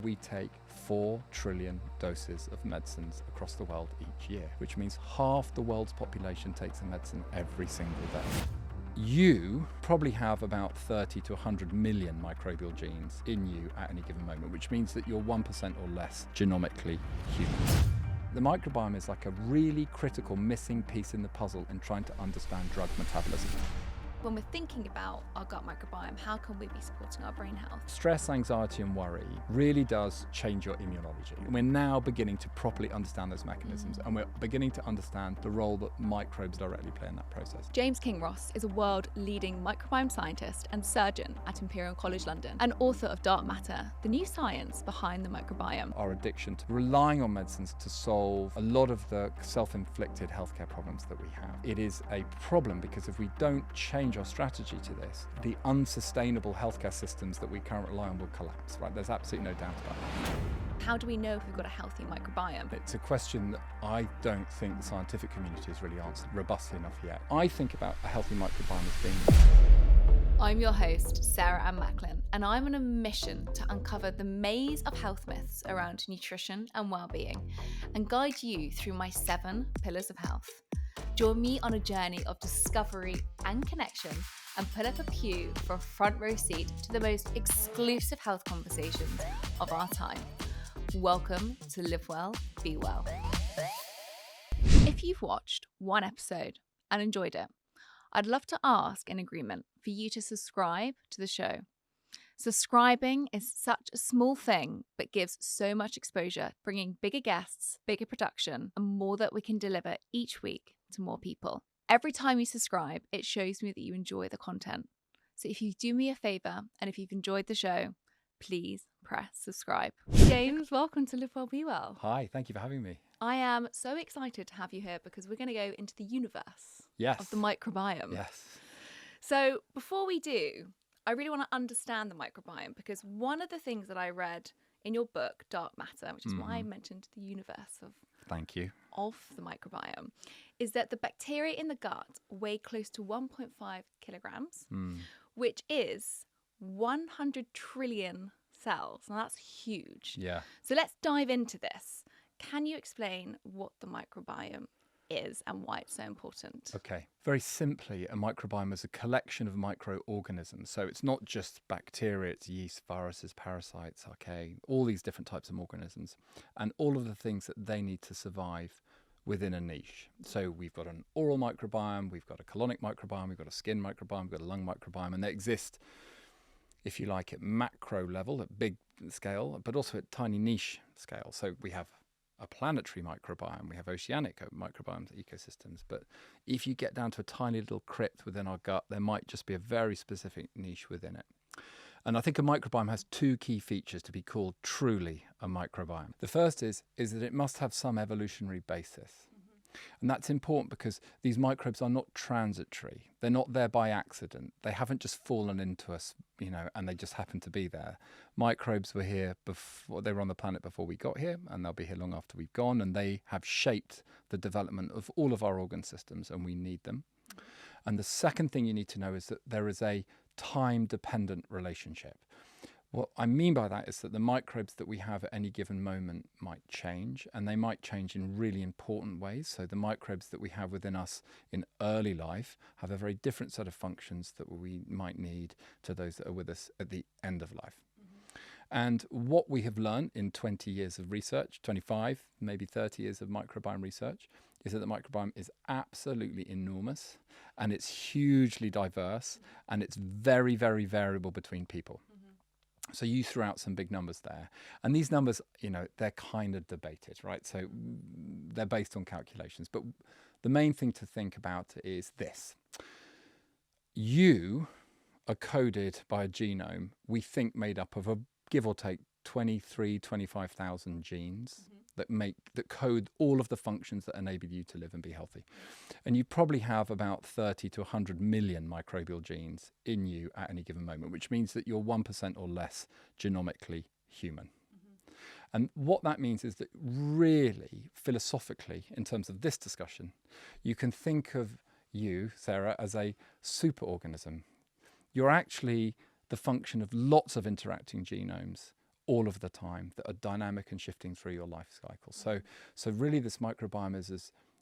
We take 4 trillion doses of medicines across the world each year, which means half the world's population takes a medicine every single day. You probably have about 30 to 100 million microbial genes in you at any given moment, which means that you're 1% or less genomically human. The microbiome is like a really critical missing piece in the puzzle in trying to understand drug metabolism. When we're thinking about our gut microbiome, how can we be supporting our brain health? Stress, anxiety and worry really does change your immunology. We're now beginning to properly understand those mechanisms and we're beginning to understand the role that microbes directly play in that process. James Kinross is a world-leading microbiome scientist and surgeon at Imperial College London and author of Dark Matter, the new science behind the microbiome. Our addiction to relying on medicines to solve a lot of the self-inflicted healthcare problems that we have. It is a problem because if we don't change our strategy to this, the unsustainable healthcare systems that we currently rely on will collapse, right? There's absolutely no doubt about that. How do we know if we've got a healthy microbiome? It's a question that I don't think the scientific community has really answered robustly enough yet. I think about a healthy microbiome as being... I'm your host, Sarah Ann Macklin, and I'm on a mission to uncover the maze of health myths around nutrition and well-being and guide you through my 7 pillars of health. Join me on a journey of discovery and connection and pull up a pew for a front row seat to the most exclusive health conversations of our time. Welcome to Live Well, Be Well. If you've watched one episode and enjoyed it, I'd love to ask in agreement for you to subscribe to the show. Subscribing is such a small thing, but gives so much exposure, bringing bigger guests, bigger production, and more that we can deliver each week to more people. Every time you subscribe, it shows me that you enjoy the content. So if you do me a favor, and if you've enjoyed the show, please press subscribe. James, welcome to Live Well, Be Well. Hi, thank you for having me. I am so excited to have you here because we're going to go into the universe of the microbiome. Yes. So before we do, I really want to understand the microbiome because one of the things that I read in your book, Dark Matter, which is why I mentioned the universe of the microbiome, is that the bacteria in the gut weigh close to 1.5 kilograms, which is 100 trillion cells. Now that's huge. Yeah. So let's dive into this. Can you explain what the microbiome is and why it's so important? Okay. Very simply, a microbiome is a collection of microorganisms. So it's not just bacteria, it's yeast, viruses, parasites, archaea, all these different types of organisms, and all of the things that they need to survive within a niche. So we've got an oral microbiome, we've got a colonic microbiome, we've got a skin microbiome, we've got a lung microbiome, and they exist, if you like, at macro level, at big scale, but also at tiny niche scale. So we have a planetary microbiome, we have oceanic microbiomes, ecosystems, but if you get down to a tiny little crypt within our gut, there might just be a very specific niche within it. And I think a microbiome has 2 key features to be called truly a microbiome. The first is that it must have some evolutionary basis. And that's important because these microbes are not transitory. They're not there by accident. They haven't just fallen into us, and they just happen to be there. Microbes were here before, they were on the planet before we got here, and they'll be here long after we've gone, and they have shaped the development of all of our organ systems, and we need them. And the second thing you need to know is that there is a time-dependent relationship. What I mean by that is that the microbes that we have at any given moment might change, and they might change in really important ways. So the microbes that we have within us in early life have a very different set of functions that we might need to those that are with us at the end of life. And what we have learned in 20 years of research, 25, maybe 30 years of microbiome research, is that the microbiome is absolutely enormous, and it's hugely diverse, and it's very, very variable between people. So you threw out some big numbers there. And these numbers, they're kind of debated, right? So they're based on calculations. But the main thing to think about is this. You are coded by a genome, we think made up of give or take 25,000 genes that code all of the functions that enable you to live and be healthy. And you probably have about 30 to 100 million microbial genes in you at any given moment, which means that you're 1% or less genomically human. And what that means is that really, philosophically, in terms of this discussion, you can think of you, Sarah, as a superorganism. You're actually the function of lots of interacting genomes all of the time that are dynamic and shifting through your life cycle. So really this microbiome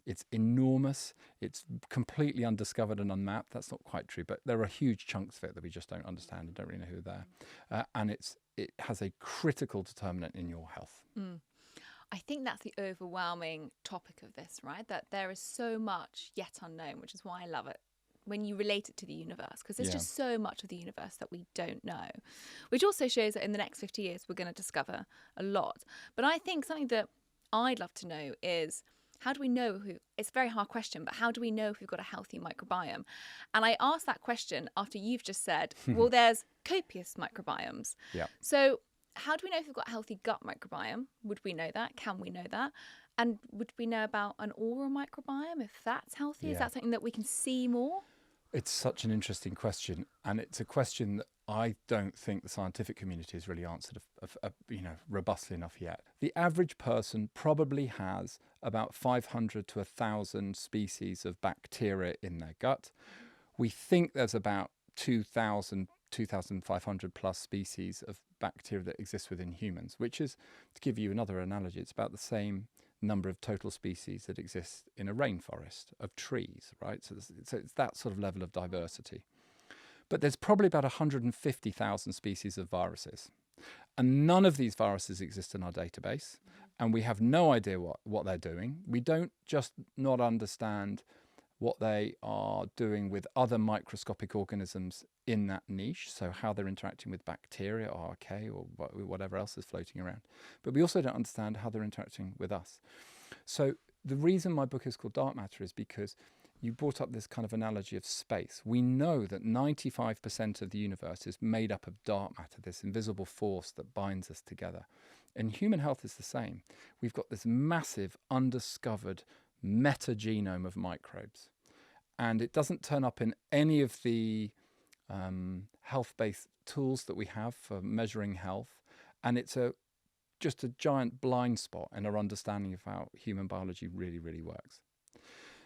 it's enormous. It's completely undiscovered and unmapped. That's not quite true, but there are huge chunks of it that we just don't understand and don't really know who they're. And it has a critical determinant in your health. I think that's the overwhelming topic of this, right? That there is so much yet unknown, which is why I love it when you relate it to the universe, because there's just so much of the universe that we don't know, which also shows that in the next 50 years, we're going to discover a lot. But I think something that I'd love to know is, how do we know it's a very hard question, but how do we know if we've got a healthy microbiome? And I asked that question after you've just said, well, there's copious microbiomes. Yeah. So how do we know if we've got a healthy gut microbiome? Would we know that? Can we know that? And would we know about an oral microbiome, if that's healthy? Is that something that we can see more? It's such an interesting question, and it's a question that I don't think the scientific community has really answered robustly enough yet. The average person probably has about 500 to 1,000 species of bacteria in their gut. We think there's about 2,500 plus species of bacteria that exist within humans, which is, to give you another analogy, it's about the same number of total species that exist in a rainforest of trees, right? So it's that sort of level of diversity. But there's probably about 150,000 species of viruses. And none of these viruses exist in our database. And we have no idea what they're doing. We don't just not understand what they are doing with other microscopic organisms in that niche, so how they're interacting with bacteria or archaea or whatever else is floating around. But we also don't understand how they're interacting with us. So the reason my book is called Dark Matter is because you brought up this kind of analogy of space. We know that 95% of the universe is made up of dark matter, this invisible force that binds us together. And human health is the same. We've got this massive undiscovered metagenome of microbes, and it doesn't turn up in any of the health-based tools that we have for measuring health, and it's just a giant blind spot in our understanding of how human biology really, really works.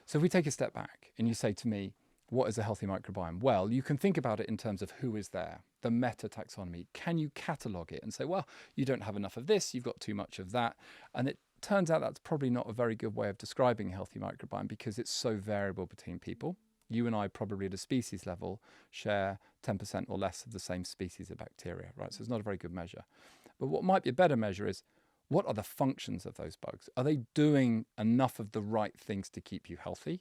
So if we take a step back and you say to me, what is a healthy microbiome? Well, you can think about it in terms of who is there, the meta taxonomy. Can you catalogue it and say, well, you don't have enough of this, you've got too much of that, and it turns out that's probably not a very good way of describing a healthy microbiome because it's so variable between people. You and I probably at a species level share 10% or less of the same species of bacteria, right? So it's not a very good measure. But what might be a better measure is, what are the functions of those bugs? Are they doing enough of the right things to keep you healthy?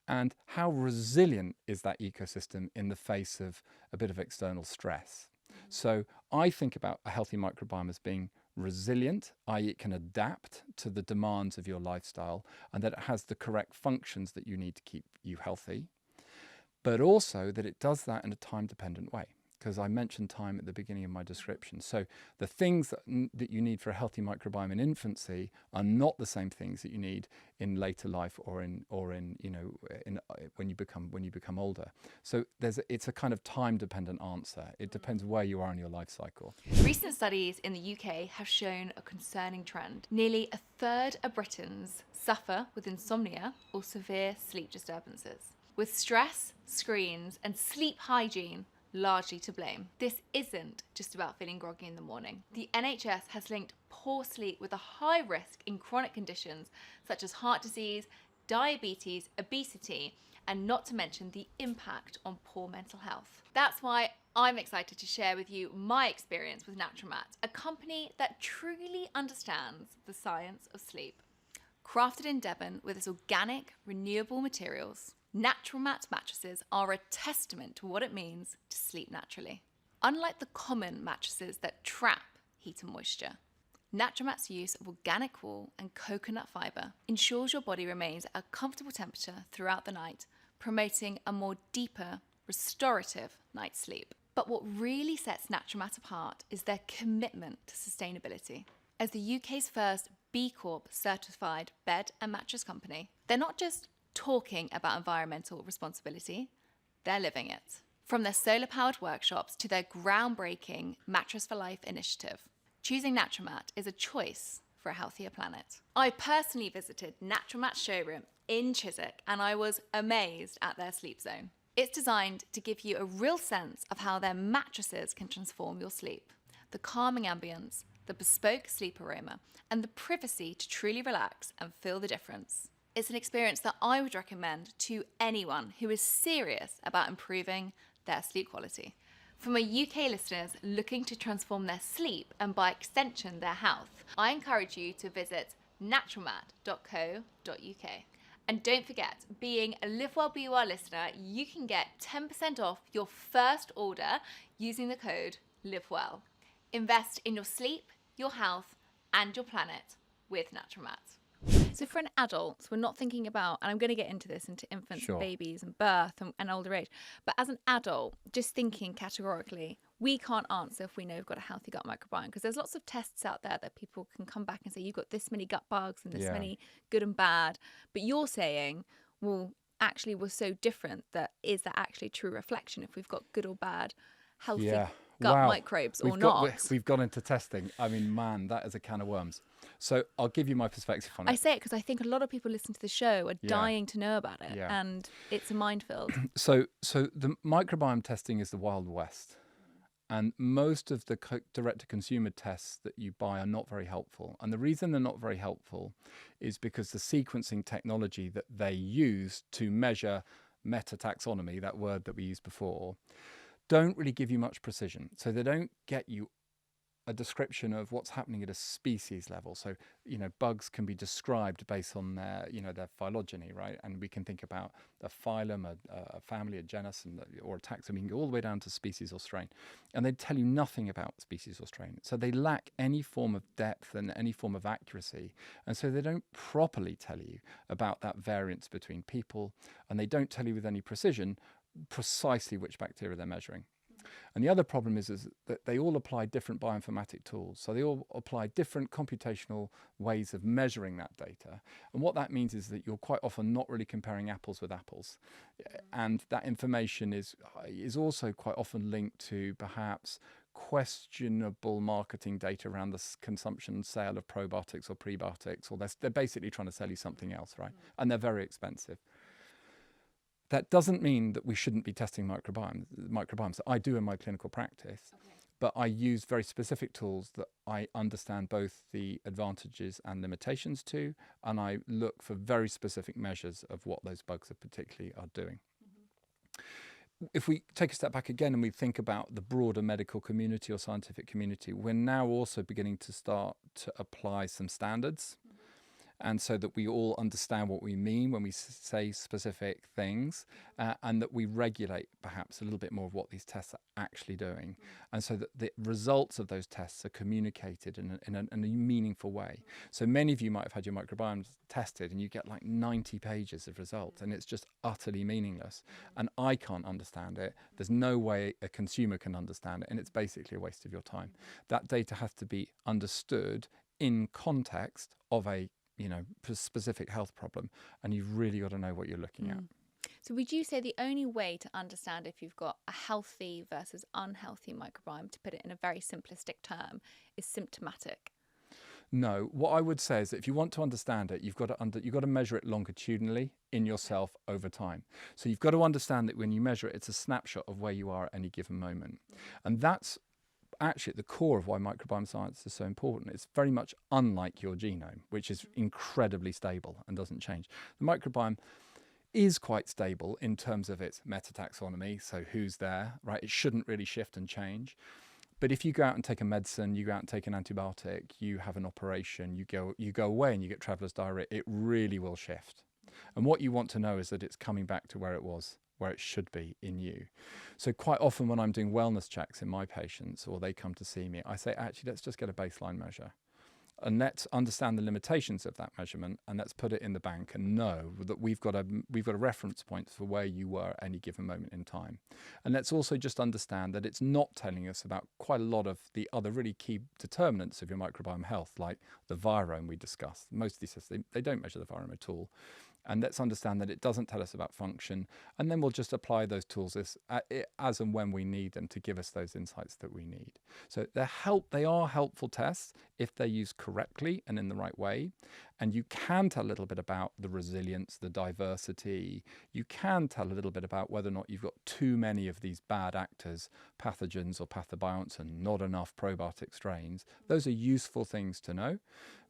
And how resilient is that ecosystem in the face of a bit of external stress? So I think about a healthy microbiome as being resilient, i.e. it can adapt to the demands of your lifestyle and that it has the correct functions that you need to keep you healthy, but also that it does that in a time-dependent way. Because I mentioned time at the beginning of my description. So the things that you need for a healthy microbiome in infancy are not the same things that you need in later life or in when you become older. So it's a kind of time-dependent answer. It depends where you are in your life cycle. Recent studies in the UK have shown a concerning trend. Nearly a third of Britons suffer with insomnia or severe sleep disturbances, with stress, screens, and sleep hygiene largely to blame. This isn't just about feeling groggy in the morning. The NHS has linked poor sleep with a high risk in chronic conditions such as heart disease, diabetes, obesity, and not to mention the impact on poor mental health. That's why I'm excited to share with you my experience with Natramat, a company that truly understands the science of sleep. Crafted in Devon with its organic, renewable materials, Natramat mattresses are a testament to what it means to sleep naturally. Unlike the common mattresses that trap heat and moisture, Natramat's use of organic wool and coconut fibre ensures your body remains at a comfortable temperature throughout the night, promoting a more deeper, restorative night's sleep. But what really sets Natramat apart is their commitment to sustainability. As the UK's first B Corp certified bed and mattress company, they're not just talking about environmental responsibility, they're living it. From their solar-powered workshops to their groundbreaking Mattress for Life initiative, choosing Natramat is a choice for a healthier planet. I personally visited Natramat's showroom in Chiswick and I was amazed at their sleep zone. It's designed to give you a real sense of how their mattresses can transform your sleep. the calming ambience, the bespoke sleep aroma, and the privacy to truly relax and feel the difference. It's an experience that I would recommend to anyone who is serious about improving their sleep quality. For my UK listeners looking to transform their sleep and by extension their health, I encourage you to visit naturalmat.co.uk. And don't forget, being a Live Well Be Well listener, you can get 10% off your first order using the code LIVEWELL. Invest in your sleep, your health, and your planet with Natural Mat. So for an adult, we're not thinking about, and I'm going to get into this, into infants Sure. and babies and birth and older age, but as an adult, just thinking categorically, we can't answer if we know we've got a healthy gut microbiome, because there's lots of tests out there that people can come back and say, you've got this many gut bugs and this many good and bad. But you're saying, well, actually we're so different that is that actually true reflection if we've got good or bad healthy gut microbes or not? We've gone into testing. I mean, man, that is a can of worms. So I'll give you my perspective on it. I say it because I think a lot of people listening to the show are dying to know about it, and it's a minefield. So the microbiome testing is the Wild West. And most of the direct-to-consumer tests that you buy are not very helpful. And the reason they're not very helpful is because the sequencing technology that they use to measure metataxonomy, that word that we used before, don't really give you much precision. So they don't get you a description of what's happening at a species level. So, bugs can be described based on their, their phylogeny, right? And we can think about a phylum, a family, a genus, or a taxon. We can go all the way down to species or strain. And they tell you nothing about species or strain. So they lack any form of depth and any form of accuracy. And so they don't properly tell you about that variance between people. And they don't tell you with any precision precisely which bacteria they're measuring. And the other problem is that they all apply different bioinformatic tools. So they all apply different computational ways of measuring that data. And what that means is that you're quite often not really comparing apples with apples. And that information is also quite often linked to perhaps questionable marketing data around the consumption and sale of probiotics or prebiotics, or they're basically trying to sell you something else, right? And they're very expensive. That doesn't mean that we shouldn't be testing microbiomes that I do in my clinical practice, but I use very specific tools that I understand both the advantages and limitations to, and I look for very specific measures of what those bugs particularly are doing. If we take a step back again and we think about the broader medical community or scientific community, we're now also beginning to start to apply some standards. And so that we all understand what we mean when we say specific things, and that we regulate perhaps a little bit more of what these tests are actually doing. And so that the results of those tests are communicated in a meaningful way. So many of you might have had your microbiome tested and you get like 90 pages of results and it's just utterly meaningless. And I can't understand it. There's no way a consumer can understand it. And it's basically a waste of your time. That data has to be understood in context of a specific health problem, and you've really got to know what you're looking at. So would you say the only way to understand if you've got a healthy versus unhealthy microbiome, to put it in a very simplistic term, is symptomatic? No, what I would say is that if you want to understand it, you've got to measure it longitudinally in yourself over time. So you've got to understand that when you measure it, it's a snapshot of where you are at any given moment. And that's actually at the core of why microbiome science is so important. It's very much unlike your genome, which is incredibly stable and doesn't change. The microbiome is quite stable in terms of its metataxonomy, so who's there, right? It shouldn't really shift and change. But if you go out and take a medicine, you go out and take an antibiotic, you have an operation, you go away and you get traveller's diarrhea, it really will shift. And what you want to know is that it's coming back to where it was, where it should be in you. So quite often when I'm doing wellness checks in my patients or they come to see me, I say, actually, let's just get a baseline measure. And let's understand the limitations of that measurement, and let's put it in the bank and know that we've got a reference point for where you were at any given moment in time. And let's also just understand that it's not telling us about quite a lot of the other really key determinants of your microbiome health, like the virome we discussed. Most of these tests, they don't measure the virome at all. And let's understand that it doesn't tell us about function. And then we'll just apply those tools as and when we need them to give us those insights that we need. So they are helpful tests if they're used correctly and in the right way. And you can tell a little bit about the resilience, the diversity. You can tell a little bit about whether or not you've got too many of these bad actors, pathogens or pathobionts, and not enough probiotic strains. Those are useful things to know,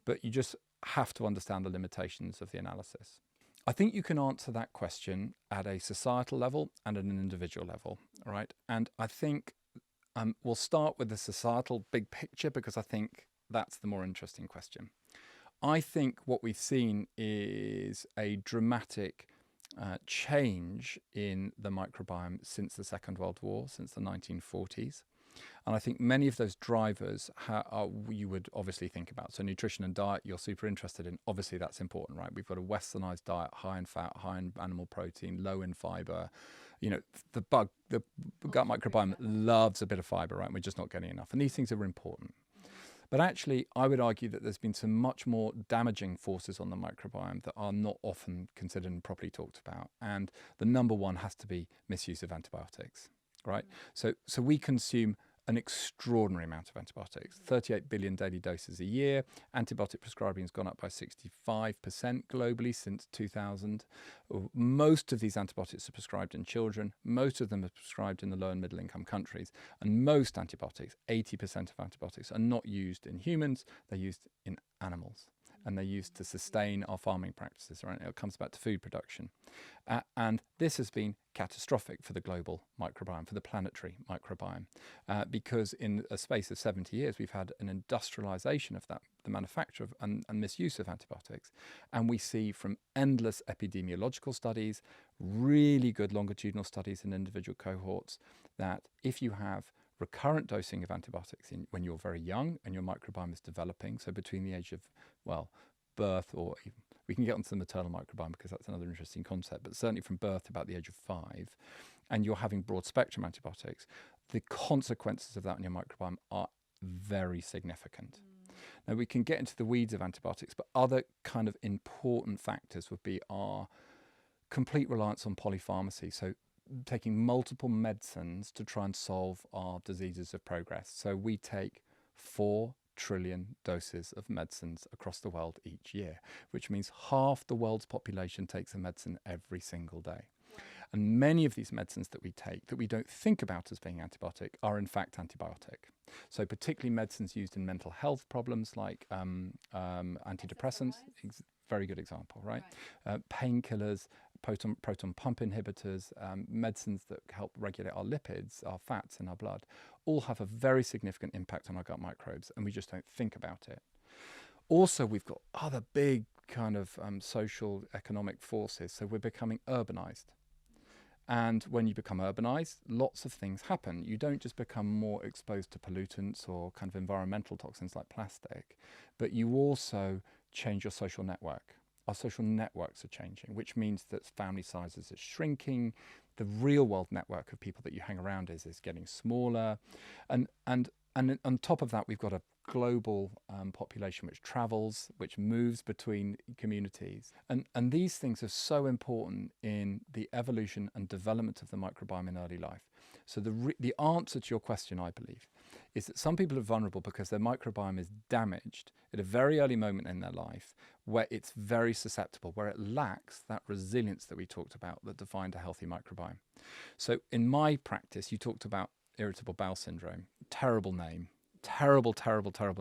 but you just have to understand the limitations of the analysis. I think you can answer that question at a societal level and at an individual level, all right? And I think we'll start with the societal big picture because I think that's the more interesting question. I think what we've seen is a dramatic change in the microbiome since the Second World War, since the 1940s. And I think many of those drivers you would obviously think about. So nutrition and diet, you're super interested in. Obviously, that's important, right? We've got a westernized diet, high in fat, high in animal protein, low in fiber. You know, the gut microbiome loves a bit of fiber, right? We're just not getting enough. And these things are important. But actually, I would argue that there's been some much more damaging forces on the microbiome that are not often considered and properly talked about. And the number one has to be misuse of antibiotics, right? So we consume an extraordinary amount of antibiotics, 38 billion daily doses a year. Antibiotic prescribing has gone up by 65% globally since 2000. Most of these antibiotics are prescribed in children. Most of them are prescribed in the low and middle income countries. And most antibiotics, 80% of antibiotics, are not used in humans, they're used in animals. And they're used to sustain our farming practices, right? It comes back to food production. And this has been catastrophic for the global microbiome, for the planetary microbiome, because in a space of 70 years, we've had an industrialization of that, the manufacture of and misuse of antibiotics. And we see from endless epidemiological studies, really good longitudinal studies in individual cohorts, that if you have recurrent dosing of antibiotics when you're very young and your microbiome is developing, so between the age of, birth, or even, we can get onto the maternal microbiome because that's another interesting concept, but certainly from birth to about the age of 5, and you're having broad spectrum antibiotics, the consequences of that on your microbiome are very significant. Now, we can get into the weeds of antibiotics, but other kind of important factors would be our complete reliance on polypharmacy. So taking multiple medicines to try and solve our diseases of progress. So we take 4 trillion doses of medicines across the world each year, which means half the world's population takes a medicine every single day. And many of these medicines that we take that we don't think about as being antibiotic are in fact antibiotic. So particularly medicines used in mental health problems like antidepressants, very good example, right? Painkillers, proton pump inhibitors, medicines that help regulate our lipids, our fats in our blood, all have a very significant impact on our gut microbes, and we just don't think about it. Also, we've got other big kind of social economic forces. So we're becoming urbanized. And when you become urbanized, lots of things happen. You don't just become more exposed to pollutants or kind of environmental toxins like plastic, but you also change your social network. Our social networks are changing, which means that family sizes are shrinking. The real world network of people that you hang around is getting smaller. And on top of that, we've got a global population which travels, which moves between communities. And these things are so important in the evolution and development of the microbiome in early life. So the answer to your question, I believe, is that some people are vulnerable because their microbiome is damaged at a very early moment in their life where it's very susceptible, where it lacks that resilience that we talked about that defined a healthy microbiome. So in my practice, you talked about irritable bowel syndrome. Terrible name. Terrible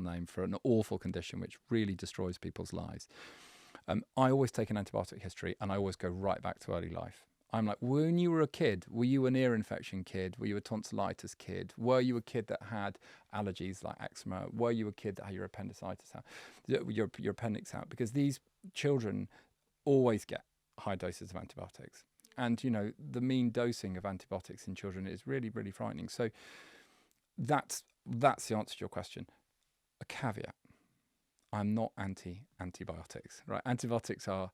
name for an awful condition which really destroys people's lives. I always take an antibiotic history and I always go right back to early life. I'm like, when you were a kid, were you an ear infection kid? Were you a tonsillitis kid? Were you a kid that had allergies like eczema? Were you a kid that had your appendicitis out, your appendix out? Because these children always get high doses of antibiotics. And, you know, the mean dosing of antibiotics in children is really, really frightening. So that's the answer to your question. A caveat. I'm not anti-antibiotics, right? Antibiotics are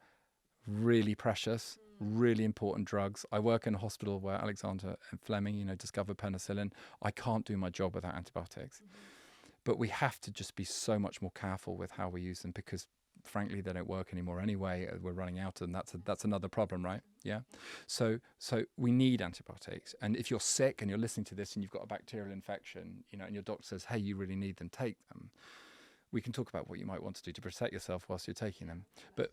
really precious, really important drugs. I work in a hospital where Alexander Fleming, discovered penicillin. I can't do my job without antibiotics. But we have to just be so much more careful with how we use them because frankly, they don't work anymore anyway. We're running out, and that's another problem, right? Yeah. So we need antibiotics. And if you're sick and you're listening to this and you've got a bacterial infection, and your doctor says, hey, you really need them, take them. We can talk about what you might want to do to protect yourself whilst you're taking them. But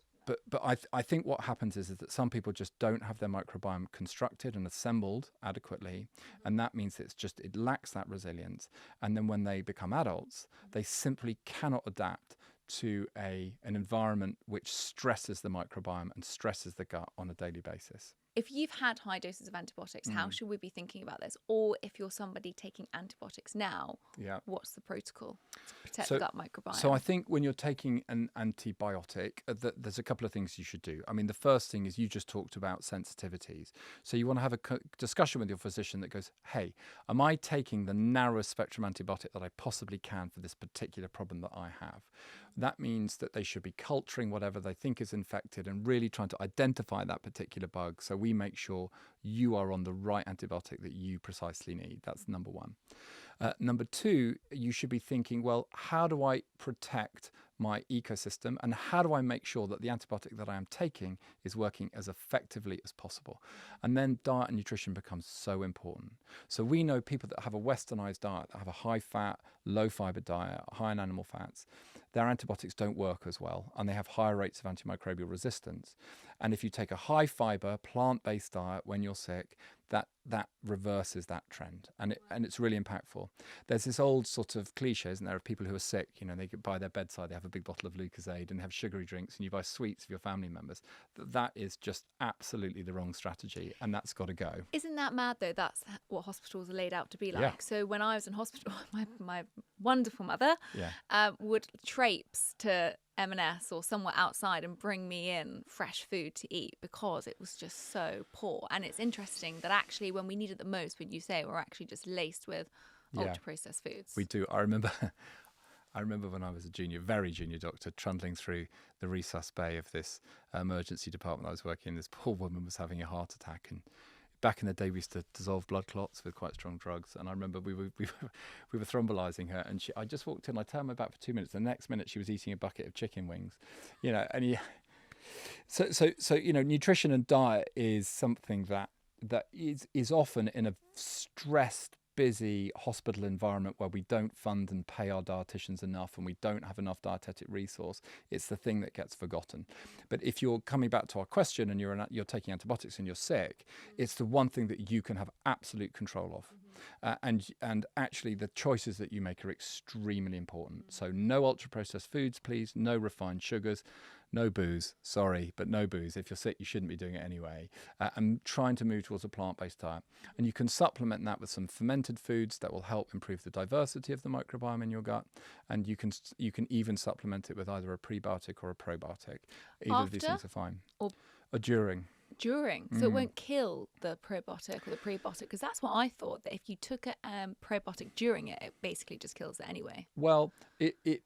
I think what happens is that some people just don't have their microbiome constructed and assembled adequately, and that means it lacks that resilience. And then when they become adults, they simply cannot adapt to an environment which stresses the microbiome and stresses the gut on a daily basis. If you've had high doses of antibiotics, how should we be thinking about this? Or if you're somebody taking antibiotics now, what's the protocol to protect the gut microbiome? So I think when you're taking an antibiotic, there's a couple of things you should do. I mean, the first thing is you just talked about sensitivities. So you want to have a discussion with your physician that goes, hey, am I taking the narrowest spectrum antibiotic that I possibly can for this particular problem that I have? That means that they should be culturing whatever they think is infected and really trying to identify that particular bug, so we make sure you are on the right antibiotic that you precisely need. That's number one. Number two, you should be thinking, well, how do I protect my ecosystem, and how do I make sure that the antibiotic that I am taking is working as effectively as possible? And then diet and nutrition becomes so important. So we know people that have a westernized diet, that have a high fat, low fiber diet, high in animal fats, their antibiotics don't work as well, and they have higher rates of antimicrobial resistance. And if you take a high fiber, plant-based diet when you're sick, that reverses that trend, and it's really impactful. There's this old sort of cliche, isn't there, of people who are sick, they get by their bedside, they have a big bottle of Lucozade and have sugary drinks, and you buy sweets for your family members. That is just absolutely the wrong strategy, and that's got to go. Isn't that mad though? That's what hospitals are laid out to be like. Yeah. So when I was in hospital, my wonderful mother would traipse to M&S or somewhere outside and bring me in fresh food to eat because it was just so poor. And it's interesting that actually when we need it the most, would you say, we're actually just laced with ultra processed foods? We do. I remember when I was a very junior doctor, trundling through the resus bay of this emergency department I was working in. This poor woman was having a heart attack, and back in the day, we used to dissolve blood clots with quite strong drugs. And I remember we were thrombolizing her, and I just walked in. I turned my back for 2 minutes. The next minute, she was eating a bucket of chicken wings. So nutrition and diet is something that is often in a stressed, busy hospital environment where we don't fund and pay our dietitians enough, and we don't have enough dietetic resource. It's the thing that gets forgotten. But if you're coming back to our question and you're taking antibiotics and you're sick, it's the one thing that you can have absolute control of. And actually the choices that you make are extremely important. So no ultra processed foods, please, no refined sugars, no booze, sorry, but no booze. If you're sick, you shouldn't be doing it anyway. And trying to move towards a plant-based diet. And you can supplement that with some fermented foods that will help improve the diversity of the microbiome in your gut. And you can even supplement it with either a prebiotic or a probiotic. Either of these things are fine. Or during. So it won't kill the probiotic or the prebiotic, because that's what I thought, that if you took a probiotic during it, it basically just kills it anyway. Well,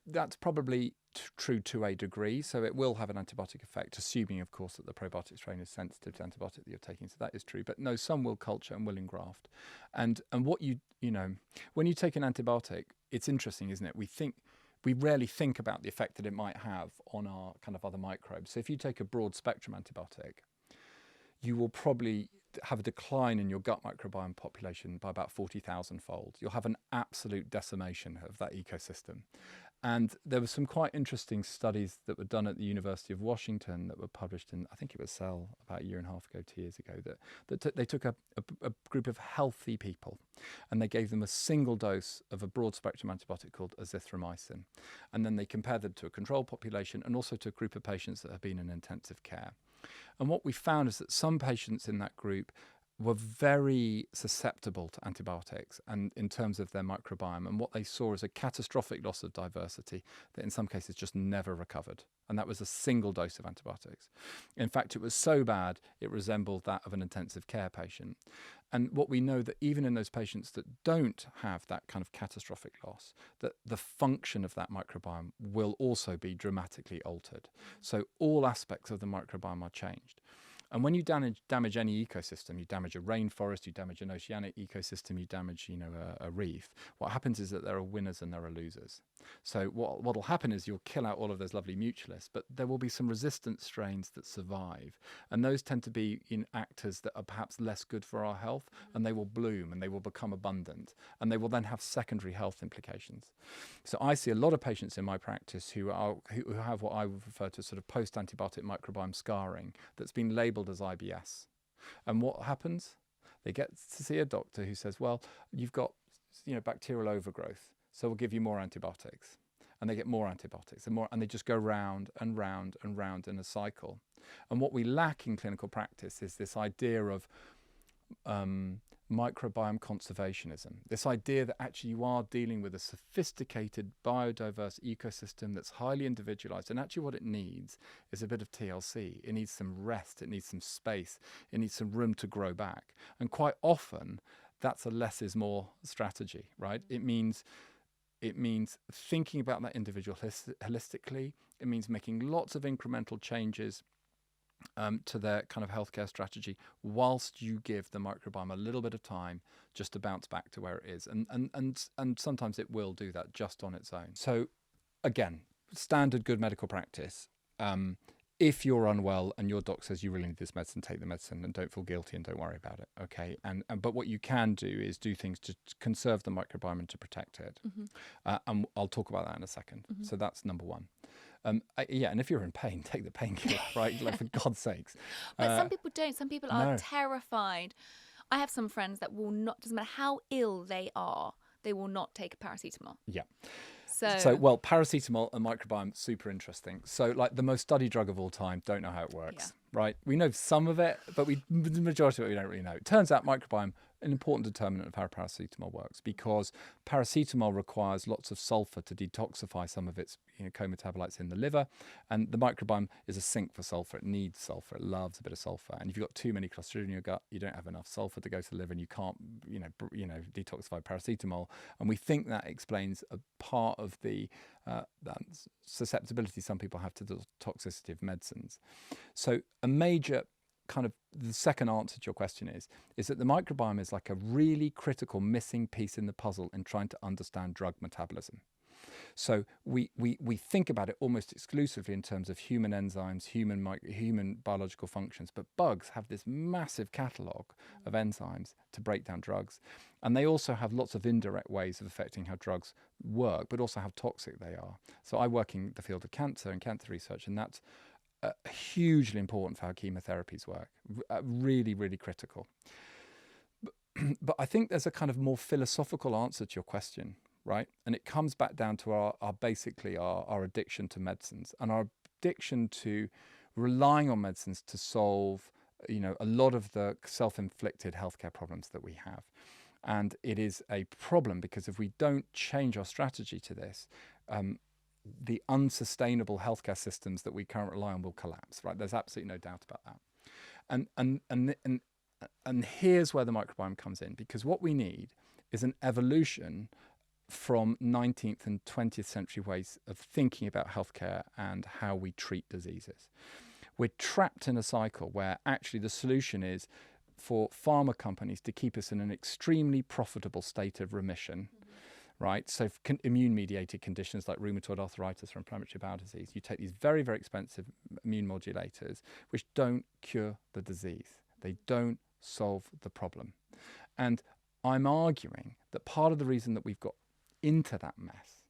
that's probably true to a degree. So it will have an antibiotic effect, assuming, of course, that the probiotic strain is sensitive to antibiotic that you're taking. So that is true. But no, some will culture and will engraft. And what when you take an antibiotic, it's interesting, isn't it? We rarely think about the effect that it might have on our kind of other microbes. So if you take a broad spectrum antibiotic, you will probably have a decline in your gut microbiome population by about 40,000 fold. You'll have an absolute decimation of that ecosystem. And there were some quite interesting studies that were done at the University of Washington that were published in, I think it was Cell about a year and a half ago, 2 years ago, that they took a group of healthy people and they gave them a single dose of a broad spectrum antibiotic called azithromycin. And then they compared them to a control population and also to a group of patients that have been in intensive care. And what we found is that some patients in that group were very susceptible to antibiotics and in terms of their microbiome. And what they saw is a catastrophic loss of diversity that in some cases just never recovered. And that was a single dose of antibiotics. In fact, it was so bad, it resembled that of an intensive care patient. And what we know that even in those patients that don't have that kind of catastrophic loss, that the function of that microbiome will also be dramatically altered. So all aspects of the microbiome are changed. And when you damage any ecosystem, you damage a rainforest, you damage an oceanic ecosystem, you damage, a reef. What happens is that there are winners and there are losers. So what will happen is you'll kill out all of those lovely mutualists, but there will be some resistant strains that survive, and those tend to be in actors that are perhaps less good for our health, and they will bloom and they will become abundant, and they will then have secondary health implications. So I see a lot of patients in my practice who have what I would refer to as sort of post-antibiotic microbiome scarring that's been labelled as IBS. And what happens? They get to see a doctor who says, well, you've got bacterial overgrowth, so we'll give you more antibiotics. And they get more antibiotics and more, and they just go round and round and round in a cycle. And what we lack in clinical practice is this idea of microbiome conservationism, this idea that actually you are dealing with a sophisticated biodiverse ecosystem that's highly individualized, and actually what it needs is a bit of TLC. It needs some rest, it needs some space, it needs some room to grow back. And quite often that's a less is more strategy, right? It means thinking about that individual holistically. It means making lots of incremental changes to their kind of healthcare strategy, whilst you give the microbiome a little bit of time just to bounce back to where it is. And sometimes it will do that just on its own. So again, standard good medical practice. If you're unwell and your doc says you really need this medicine, take the medicine and don't feel guilty and don't worry about it. Okay. But what you can do is do things to conserve the microbiome and to protect it. And I'll talk about that in a second. So that's number one. And if you're in pain, take the painkiller, right? Like, for God's sakes. But some people don't. Some people are terrified. I have some friends that will not, doesn't matter how ill they are, they will not take paracetamol. Yeah. So well, paracetamol and microbiome, super interesting. So, like, the most studied drug of all time, don't know how it works, right? We know some of it, but the majority of it we don't really know. It turns out microbiome, an important determinant of how paracetamol works, because paracetamol requires lots of sulfur to detoxify some of its co-metabolites in the liver, and the microbiome is a sink for sulfur. It needs sulfur. It loves a bit of sulfur. And if you've got too many Clostridium in your gut, you don't have enough sulfur to go to the liver, and you can't detoxify paracetamol. And we think that explains a part of the susceptibility some people have to the toxicity of medicines. So a major kind of the second answer to your question is that the microbiome is like a really critical missing piece in the puzzle in trying to understand drug metabolism. So we think about it almost exclusively in terms of human enzymes, human biological functions, but bugs have this massive catalogue of enzymes to break down drugs. And they also have lots of indirect ways of affecting how drugs work, but also how toxic they are. So I work in the field of cancer and cancer research, and that's hugely important for how chemotherapies work. Really, really critical. But I think there's a kind of more philosophical answer to your question, right? And it comes back down to our addiction to medicines and our addiction to relying on medicines to solve, a lot of the self-inflicted healthcare problems that we have. And it is a problem because if we don't change our strategy to this, the unsustainable healthcare systems that we currently rely on will collapse, right? There's absolutely no doubt about that. And here's where the microbiome comes in, because what we need is an evolution from 19th and 20th century ways of thinking about healthcare and how we treat diseases. We're trapped in a cycle where actually the solution is for pharma companies to keep us in an extremely profitable state of remission. Right, so immune-mediated conditions like rheumatoid arthritis or inflammatory bowel disease, you take these very, very expensive immune modulators, which don't cure the disease. They don't solve the problem. And I'm arguing that part of the reason that we've got into that mess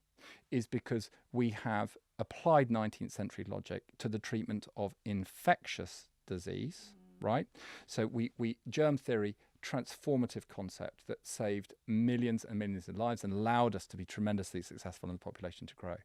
is because we have applied 19th century logic to the treatment of infectious disease, right? So we germ theory, transformative concept that saved millions and millions of lives and allowed us to be tremendously successful in the population to grow.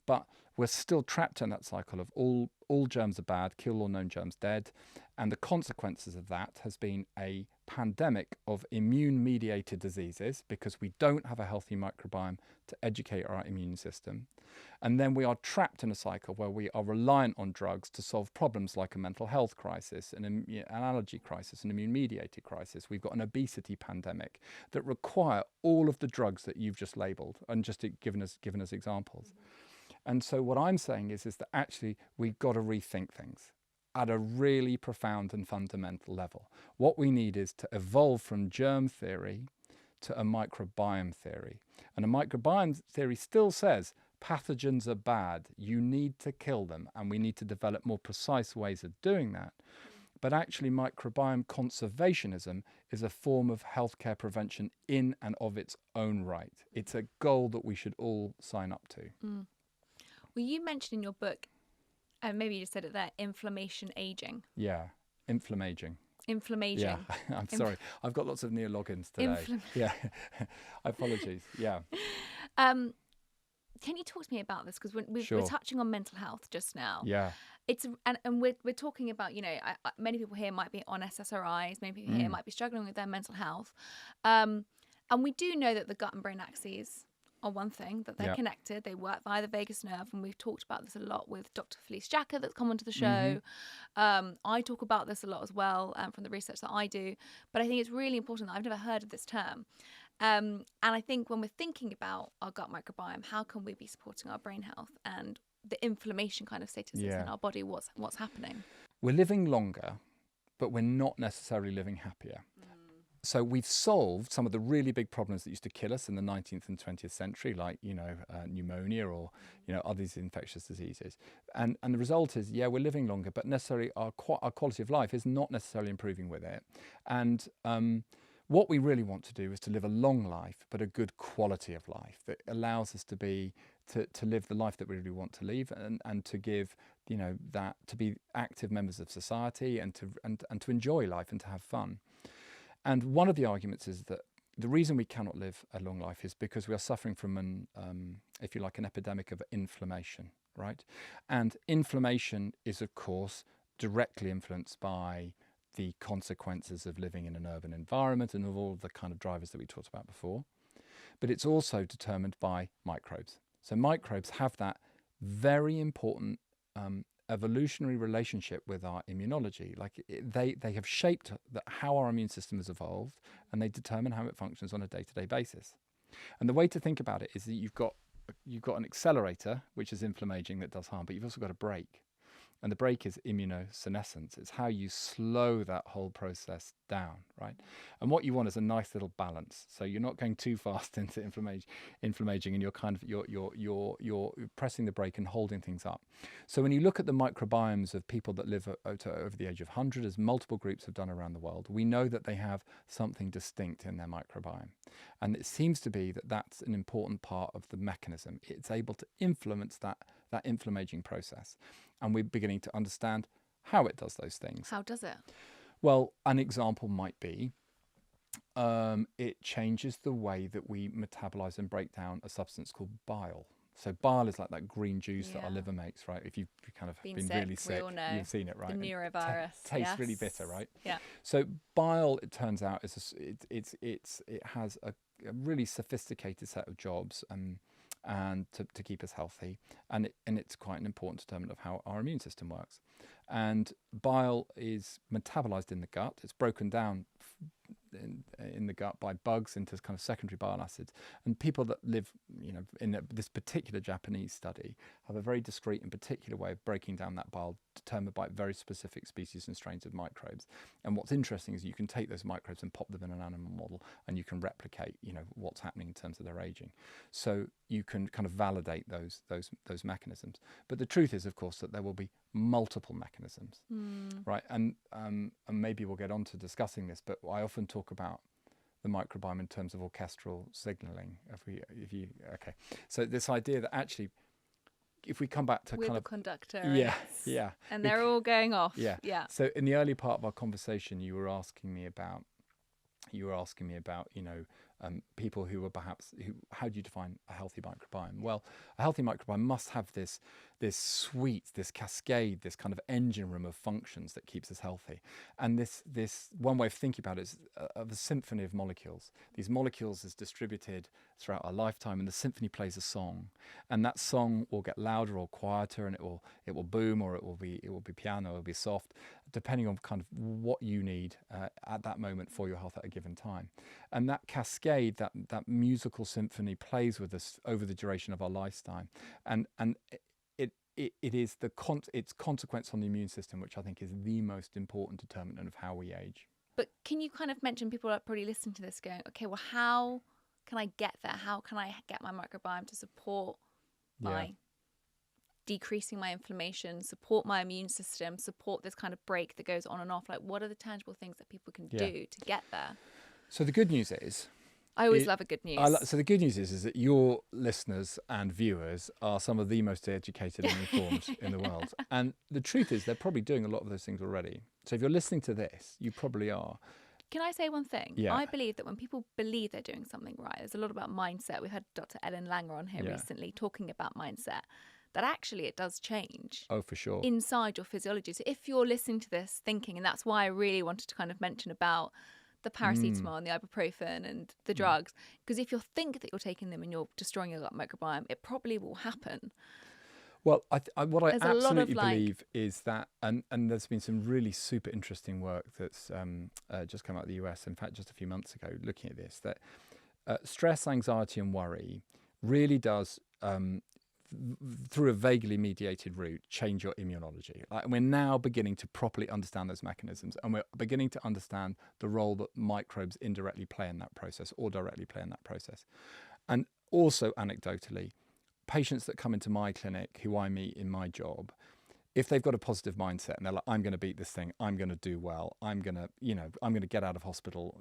But we're still trapped in that cycle of all germs are bad, kill all known germs dead. And the consequences of that has been a pandemic of immune-mediated diseases because we don't have a healthy microbiome to educate our immune system. And then we are trapped in a cycle where we are reliant on drugs to solve problems like a mental health crisis, an allergy crisis, an immune-mediated crisis. We've got an obesity pandemic that require all of the drugs that you've just labelled and just given us examples. And so what I'm saying is that actually we've got to rethink things. at a really profound and fundamental level. What we need is to evolve from germ theory to a microbiome theory. And a microbiome theory still says pathogens are bad, you need to kill them, and we need to develop more precise ways of doing that. But actually, microbiome conservationism is a form of healthcare prevention in and of its own right. It's a goal that we should all sign up to. Well, you mentioned in your book, and maybe you just said it there, inflammation aging. Yeah, inflammaging. Inflammaging. Yeah, I'm sorry. I've got lots of neologins today. Yeah, apologies. Yeah. Can you talk to me about this? Because we're Sure. touching on mental health just now. Yeah. It's and we're talking about, you know, many people here might be on SSRIs, many people here might be struggling with their mental health, and we do know that the gut and brain axes are one thing, that they're connected. They work via the vagus nerve, and we've talked about this a lot with Dr. Felice Jacker that's come onto the show. I talk about this a lot as well from the research that I do, but I think it's really important that I've never heard of this term. And I think when we're thinking about our gut microbiome, how can we be supporting our brain health and the inflammation kind of status in our body, what's happening? We're living longer, but we're not necessarily living happier. So we've solved some of the really big problems that used to kill us in the 19th and 20th century, like, pneumonia or, other infectious diseases. And the result is, we're living longer, but necessarily our quality of life is not necessarily improving with it. And what we really want to do is to live a long life, but a good quality of life that allows us to live the life that we really want to live, and to give, that to be active members of society, and to enjoy life and to have fun. And one of the arguments is that the reason we cannot live a long life is because we are suffering from an epidemic of inflammation, right? And inflammation is, of course, directly influenced by the consequences of living in an urban environment and of all the kind of drivers that we talked about before. But it's also determined by microbes. So microbes have that very important evolutionary relationship with our immunology. Like they have shaped how our immune system has evolved, and they determine how it functions on a day-to-day basis. And the way to think about it is that you've got an accelerator, which is inflammaging, that does harm, but you've also got a brake. And the brake is immunosenescence. It's how you slow that whole process down, right? And what you want is a nice little balance. So you're not going too fast into inflammaging, and you're pressing the brake and holding things up. So when you look at the microbiomes of people that live over the age of 100, as multiple groups have done around the world, we know that they have something distinct in their microbiome. And it seems to be that that's an important part of the mechanism. It's able to influence that inflammaging process. And we're beginning to understand how it does those things. How does it? Well, an example might be it changes the way that we metabolize and break down a substance called bile. So bile is like that green juice that our liver makes, right? If you've kind of been really sick, you've seen it, right? The neurovirus. Tastes really bitter, right? Yeah. So bile, it turns out, it has a really sophisticated set of jobs and to keep us healthy, and it's quite an important determinant of how our immune system works. And bile is metabolized in the gut. It's broken down in the gut by bugs into kind of secondary bile acids. And people that live, in this particular Japanese study have a very discrete and particular way of breaking down that bile, determined by very specific species and strains of microbes. And what's interesting is you can take those microbes and pop them in an animal model, and you can replicate, what's happening in terms of their aging. So you can kind of validate those mechanisms. But the truth is, of course, that there will be multiple mechanisms, right? And maybe we'll get on to discussing this, but I often talk about the microbiome in terms of orchestral signaling. Okay. So this idea that actually, if we come back to we're the conductor, and they're all going off. Yeah. So in the early part of our conversation, you were asking me about, people who are perhaps, how do you define a healthy microbiome? Well, a healthy microbiome must have this suite, this cascade, this kind of engine room of functions that keeps us healthy. And this one way of thinking about it is of a symphony of molecules. These molecules is distributed throughout our lifetime, and the symphony plays a song, and that song will get louder or quieter, and it will boom, or it will be piano, it will be soft, depending on kind of what you need at that moment for your health at a given time. And that cascade, that musical symphony, plays with us over the duration of our lifetime, and it is its consequence on the immune system, which I think is the most important determinant of how we age. But can you kind of mention, people are probably listening to this going, okay, well, how can I get there? How can I get my microbiome to support my decreasing my inflammation, support my immune system, support this kind of break that goes on and off? Like, what are the tangible things that people can do to get there? So the good news is, I always love a good news. So the good news is that your listeners and viewers are some of the most educated and informed in the world. And the truth is, they're probably doing a lot of those things already. So if you're listening to this, you probably are. Can I say one thing? Yeah. I believe that when people believe they're doing something right, there's a lot about mindset. We had Dr. Ellen Langer on here recently talking about mindset, that actually it does change. Oh, for sure. Inside your physiology. So if you're listening to this thinking, and that's why I really wanted to kind of mention about the paracetamol and the ibuprofen and the drugs, because if you think that you're taking them and you're destroying your gut microbiome, it probably will happen. Well, what I There's absolutely believe is that, and there's been some really super interesting work that's just come out of the US, in fact, just a few months ago, looking at this, that stress, anxiety and worry really does, through a vaguely mediated route, change your immunology. Like, we're now beginning to properly understand those mechanisms, and we're beginning to understand the role that microbes indirectly play in that process or directly play in that process. And also, anecdotally, patients that come into my clinic who I meet in my job, if they've got a positive mindset and they're like, I'm going to beat this thing, I'm going to do well, I'm going to get out of hospital,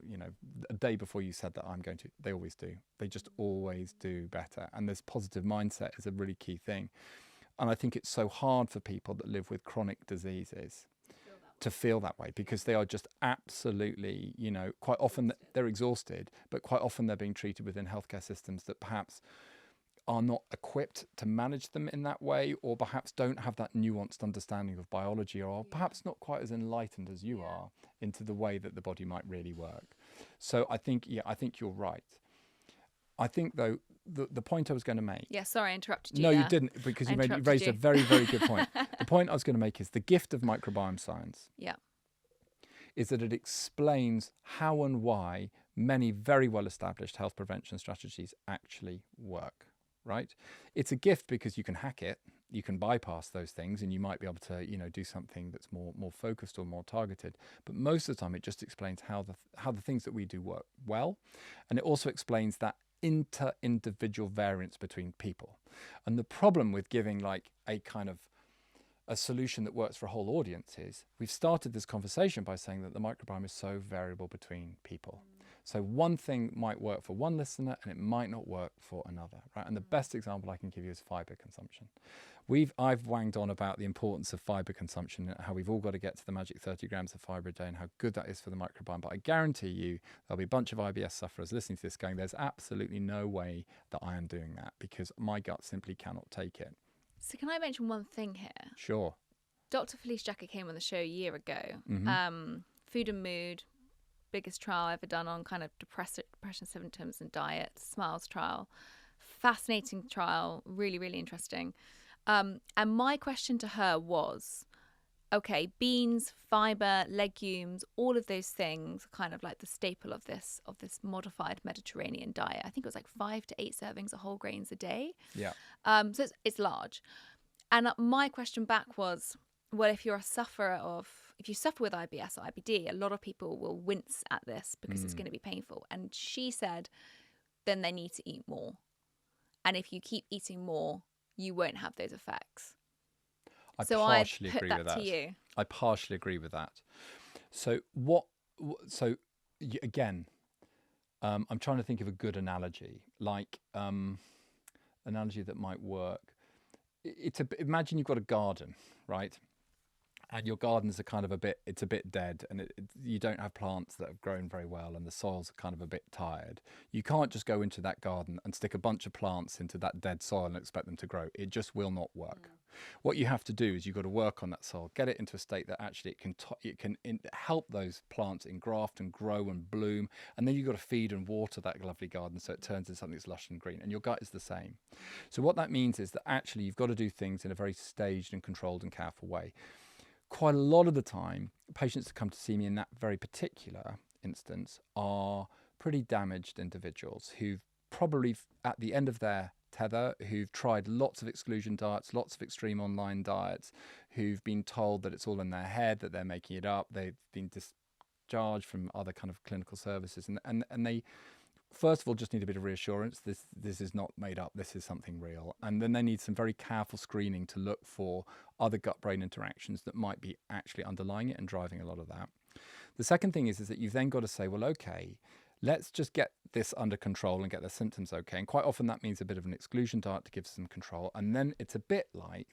a day before you said that I'm going to, they always do. They just always do better. And this positive mindset is a really key thing. And I think it's so hard for people that live with chronic diseases to feel that way, because they are just absolutely, quite often they're exhausted, but quite often they're being treated within healthcare systems that perhaps are not equipped to manage them in that way, or perhaps don't have that nuanced understanding of biology, or perhaps not quite as enlightened as you are into the way that the body might really work. So I think you're right. I think, though, the point I was going to make... Yeah, sorry, I interrupted you. No, you didn't, because you raised a very, very good point. The point I was going to make is the gift of microbiome science is that it explains how and why many very well-established health prevention strategies actually work. Right? It's a gift because you can hack it, you can bypass those things, and you might be able to, do something that's more focused or more targeted. But most of the time, it just explains how the things that we do work well, and it also explains that inter-individual variance between people. And the problem with giving like a kind of a solution that works for a whole audience is we've started this conversation by saying that the microbiome is so variable between people. So one thing might work for one listener and it might not work for another, right? And the best example I can give you is fiber consumption. I've wanged on about the importance of fiber consumption and how we've all got to get to the magic 30 grams of fiber a day and how good that is for the microbiome. But I guarantee you there'll be a bunch of IBS sufferers listening to this going, there's absolutely no way that I am doing that because my gut simply cannot take it. So can I mention one thing here? Sure. Dr. Felice Jacka came on the show a year ago. Food and Mood, biggest trial ever done on kind of depression symptoms and diet, SMILES trial. Fascinating trial, really, really interesting. And my question to her was, okay, beans, fiber, legumes, all of those things, kind of like the staple of this modified Mediterranean diet. I think it was like 5 to 8 servings of whole grains a day. Yeah. So it's large. And my question back was, well, if you suffer with IBS or IBD, a lot of people will wince at this because it's going to be painful. And she said, then they need to eat more. And if you keep eating more, you won't have those effects. I so partially I put agree that with that. to you. I partially agree with that. So again, I'm trying to think of a good analogy, like analogy that might work. Imagine you've got a garden, right? And your gardens are kind of a bit dead, and you don't have plants that have grown very well, and the soils are kind of a bit tired. You can't just go into that garden and stick a bunch of plants into that dead soil and expect them to grow. It just will not work. What you have to do is you've got to work on that soil, get it into a state that actually it can help those plants engraft and grow and bloom, and then you've got to feed and water that lovely garden so it turns into something that's lush and green, and your gut is the same. So what that means is that actually you've got to do things in a very staged and controlled and careful way. Quite a lot of the time, patients that come to see me in that very particular instance are pretty damaged individuals who've probably at the end of their tether, who've tried lots of exclusion diets, lots of extreme online diets, who've been told that it's all in their head, that they're making it up. They've been discharged from other kind of clinical services, and they first of all just need a bit of reassurance. This is not made up. This is something real. And then they need some very careful screening to look for other gut-brain interactions that might be actually underlying it and driving a lot of that. The second thing is that you've then got to say, well, okay, let's just get this under control and get the symptoms okay. And quite often that means a bit of an exclusion diet to give some control. And then it's a bit like,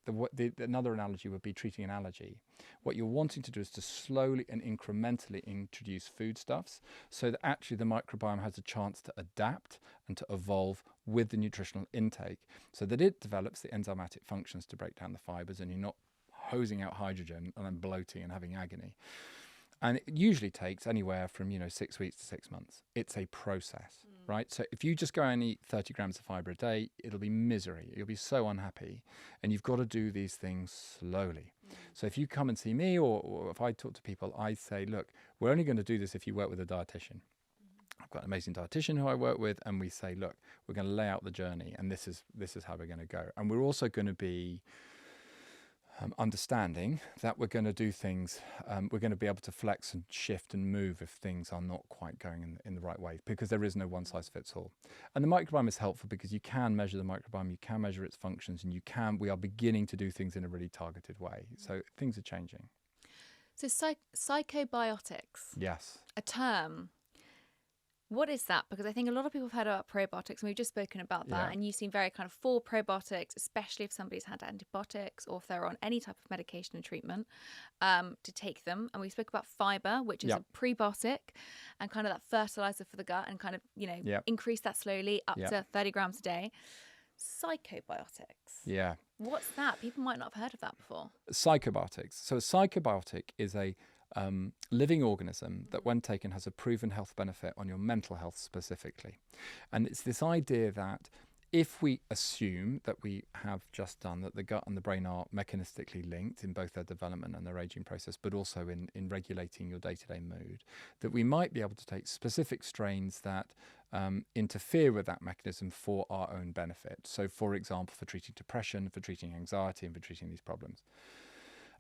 another analogy would be treating an allergy. What you're wanting to do is to slowly and incrementally introduce foodstuffs so that actually the microbiome has a chance to adapt and to evolve with the nutritional intake so that it develops the enzymatic functions to break down the fibers and you're not hosing out hydrogen and then bloating and having agony. And it usually takes anywhere from 6 weeks to 6 months. It's a process, right? So if you just go and eat 30 grams of fiber a day, it'll be misery. You'll be so unhappy. And you've got to do these things slowly. So if you come and see me or if I talk to people, I say, look, we're only going to do this if you work with a dietitian. I've got an amazing dietitian who I work with, and we say, look, we're going to lay out the journey, and this is how we're going to go. And we're also going to be understanding that we're going to do things, we're going to be able to flex and shift and move if things are not quite going in the right way, because there is no one size fits all. And the microbiome is helpful because you can measure the microbiome, you can measure its functions, and we are beginning to do things in a really targeted way. So things are changing. So psychobiotics. Yes. A term. What is that? Because I think a lot of people have heard about probiotics, and we've just spoken about that. Yeah. And you seem very kind of for probiotics, especially if somebody's had antibiotics or if they're on any type of medication and treatment, to take them. And we spoke about fiber, which is a prebiotic and kind of that fertilizer for the gut, and kind of, increase that slowly up to 30 grams a day. Psychobiotics. Yeah. What's that? People might not have heard of that before. Psychobiotics. So a psychobiotic is a living organism that when taken has a proven health benefit on your mental health specifically. And it's this idea that if we assume that we have just done that the gut and the brain are mechanistically linked in both their development and their aging process, but also in regulating your day-to-day mood, that we might be able to take specific strains that interfere with that mechanism for our own benefit. So for example, for treating depression, for treating anxiety, and for treating these problems.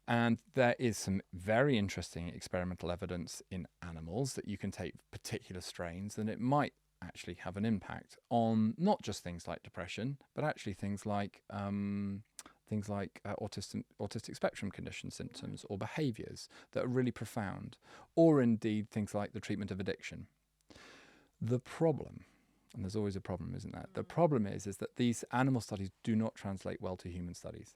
And there is some very interesting experimental evidence in animals that you can take particular strains and it might actually have an impact on not just things like depression, but actually things like autistic spectrum condition symptoms or behaviours that are really profound, or indeed things like the treatment of addiction. The problem, and there's always a problem, isn't there? The problem is that these animal studies do not translate well to human studies,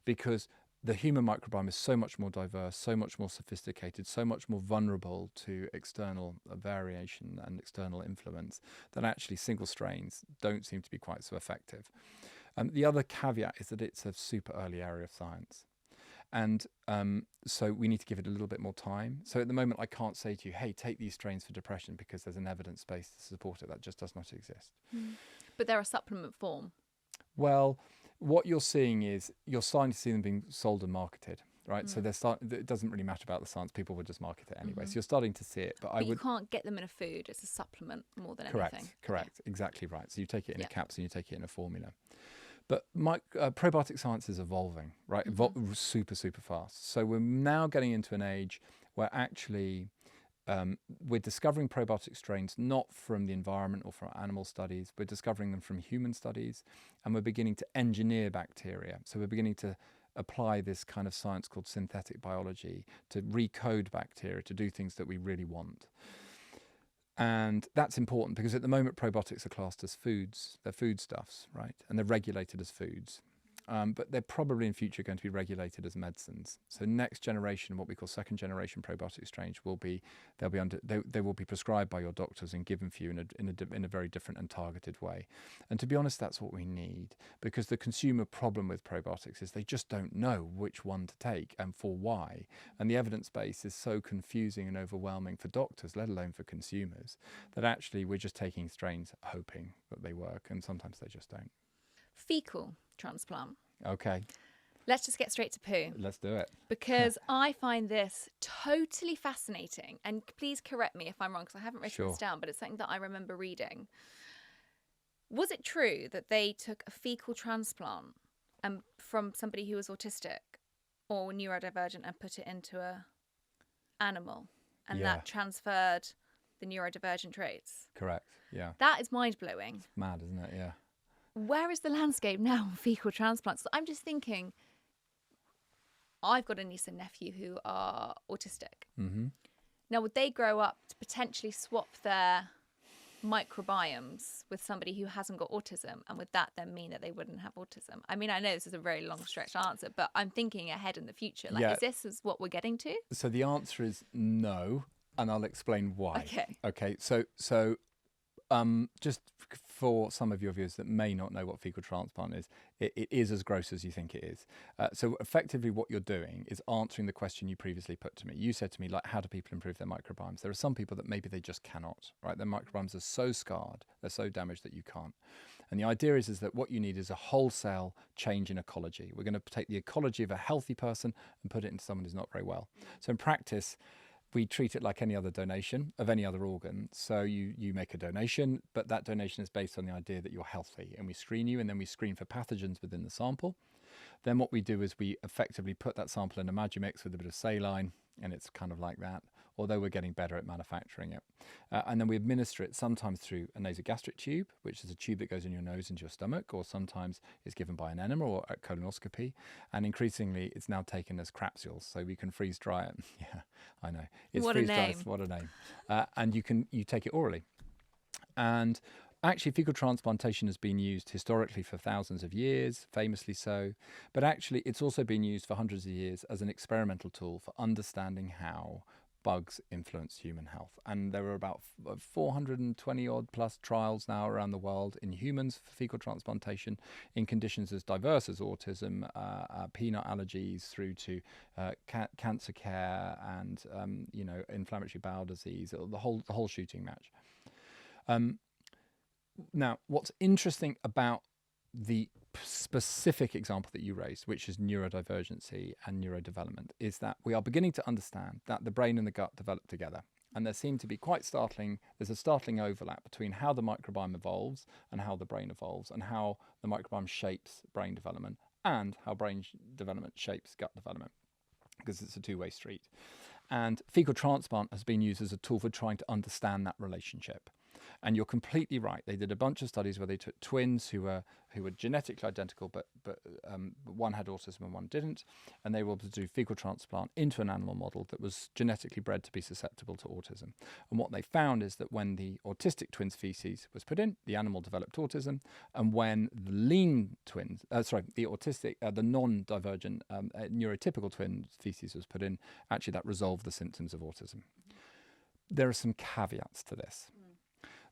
because the human microbiome is so much more diverse, so much more sophisticated, so much more vulnerable to external variation and external influence that actually single strains don't seem to be quite so effective. The other caveat is that it's a super early area of science. And so we need to give it a little bit more time. So at the moment, I can't say to you, hey, take these strains for depression because there's an evidence base to support it. That just does not exist. But they're a supplement form. Well, what you're seeing is you're starting to see them being sold and marketed, right? So it doesn't really matter about the science. People would just market it anyway. So you're starting to see it. But you can't get them in a food. It's a supplement more than anything. Correct. Exactly right. So you take it in a capsule, you take it in a formula. But probiotic science is evolving, right? Super, super fast. So we're now getting into an age where actually we're discovering probiotic strains not from the environment or from animal studies. We're discovering them from human studies, and we're beginning to engineer bacteria. So we're beginning to apply this kind of science called synthetic biology to recode bacteria to do things that we really want. And that's important because at the moment probiotics are classed as foods. They're foodstuffs, right? And they're regulated as foods. But they're probably in future going to be regulated as medicines. So next generation, what we call second generation probiotic strains they will be prescribed by your doctors and given for you in a very different and targeted way. And to be honest, that's what we need, because the consumer problem with probiotics is they just don't know which one to take and for why. And the evidence base is so confusing and overwhelming for doctors, let alone for consumers, that actually we're just taking strains hoping that they work, and sometimes they just don't. Fecal transplant. Okay. Let's just get straight to poo. Let's do it. Because I find this totally fascinating. And please correct me if I'm wrong, because I haven't written this down, but it's something that I remember reading. Was it true that they took a fecal transplant from somebody who was autistic or neurodivergent and put it into a animal, and Yeah. that transferred the neurodivergent traits? Correct. Yeah. That is mind-blowing. Mad, isn't it? Yeah. Where is the landscape now on fecal transplants? I'm just thinking, I've got a niece and nephew who are autistic. Mm-hmm. Now, would they grow up to potentially swap their microbiomes with somebody who hasn't got autism? And would that then mean that they wouldn't have autism? I mean, I know this is a very long stretched answer, but I'm thinking ahead in the future. Like, Yeah. is this what we're getting to? So the answer is no, and I'll explain why. Okay. Okay. So just for some of your viewers that may not know what fecal transplant is, it is as gross as you think it is. So effectively what you're doing is answering the question you previously put to me. You said to me, like, how do people improve their microbiomes? There are some people that maybe they just cannot, right? Their microbiomes are so scarred, they're so damaged that you can't. And the idea is that what you need is a wholesale change in ecology. We're going to take the ecology of a healthy person and put it into someone who's not very well. So in practice, we treat it like any other donation of any other organ. So you make a donation, but that donation is based on the idea that you're healthy, and we screen you, and then we screen for pathogens within the sample. Then what we do is we effectively put that sample in a Magimix with a bit of saline, and it's kind of like that, although we're getting better at manufacturing it. And then we administer it sometimes through a nasogastric tube, which is a tube that goes in your nose into your stomach, or sometimes it's given by an enema or at colonoscopy. And increasingly, it's now taken as capsules, so we can freeze dry it. Yeah, I know. It's What a freeze dry. name. What a name. And you take it orally. And actually, fecal transplantation has been used historically for thousands of years, famously so. But actually, it's also been used for hundreds of years as an experimental tool for understanding how bugs influence human health. And there are about 420 odd plus trials now around the world in humans for fecal transplantation in conditions as diverse as autism, peanut allergies, through to cancer care and inflammatory bowel disease, the whole shooting match. Now, what's interesting about the specific example that you raised, which is neurodivergency and neurodevelopment, is that we are beginning to understand that the brain and the gut develop together. And there's a startling overlap between how the microbiome evolves and how the brain evolves, and how the microbiome shapes brain development and how brain development shapes gut development, because it's a two-way street. And fecal transplant has been used as a tool for trying to understand that relationship. And you're completely right. They did a bunch of studies where they took twins who were genetically identical, but one had autism and one didn't, and they were able to do fecal transplant into an animal model that was genetically bred to be susceptible to autism. And what they found is that when the autistic twins' feces was put in, the animal developed autism, and when the lean twins, the non-divergent neurotypical twin feces was put in, actually that resolved the symptoms of autism. There are some caveats to this.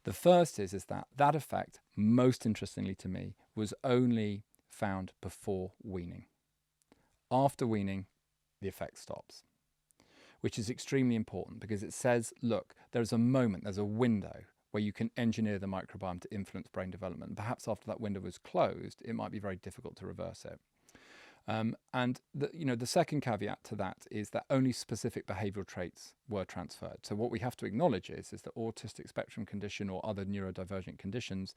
The first is that effect, most interestingly to me, was only found before weaning. After weaning, the effect stops, which is extremely important because it says, look, there's a window where you can engineer the microbiome to influence brain development. Perhaps after that window was closed, it might be very difficult to reverse it. And the second caveat to that is that only specific behavioural traits were transferred. So what we have to acknowledge is that autistic spectrum condition or other neurodivergent conditions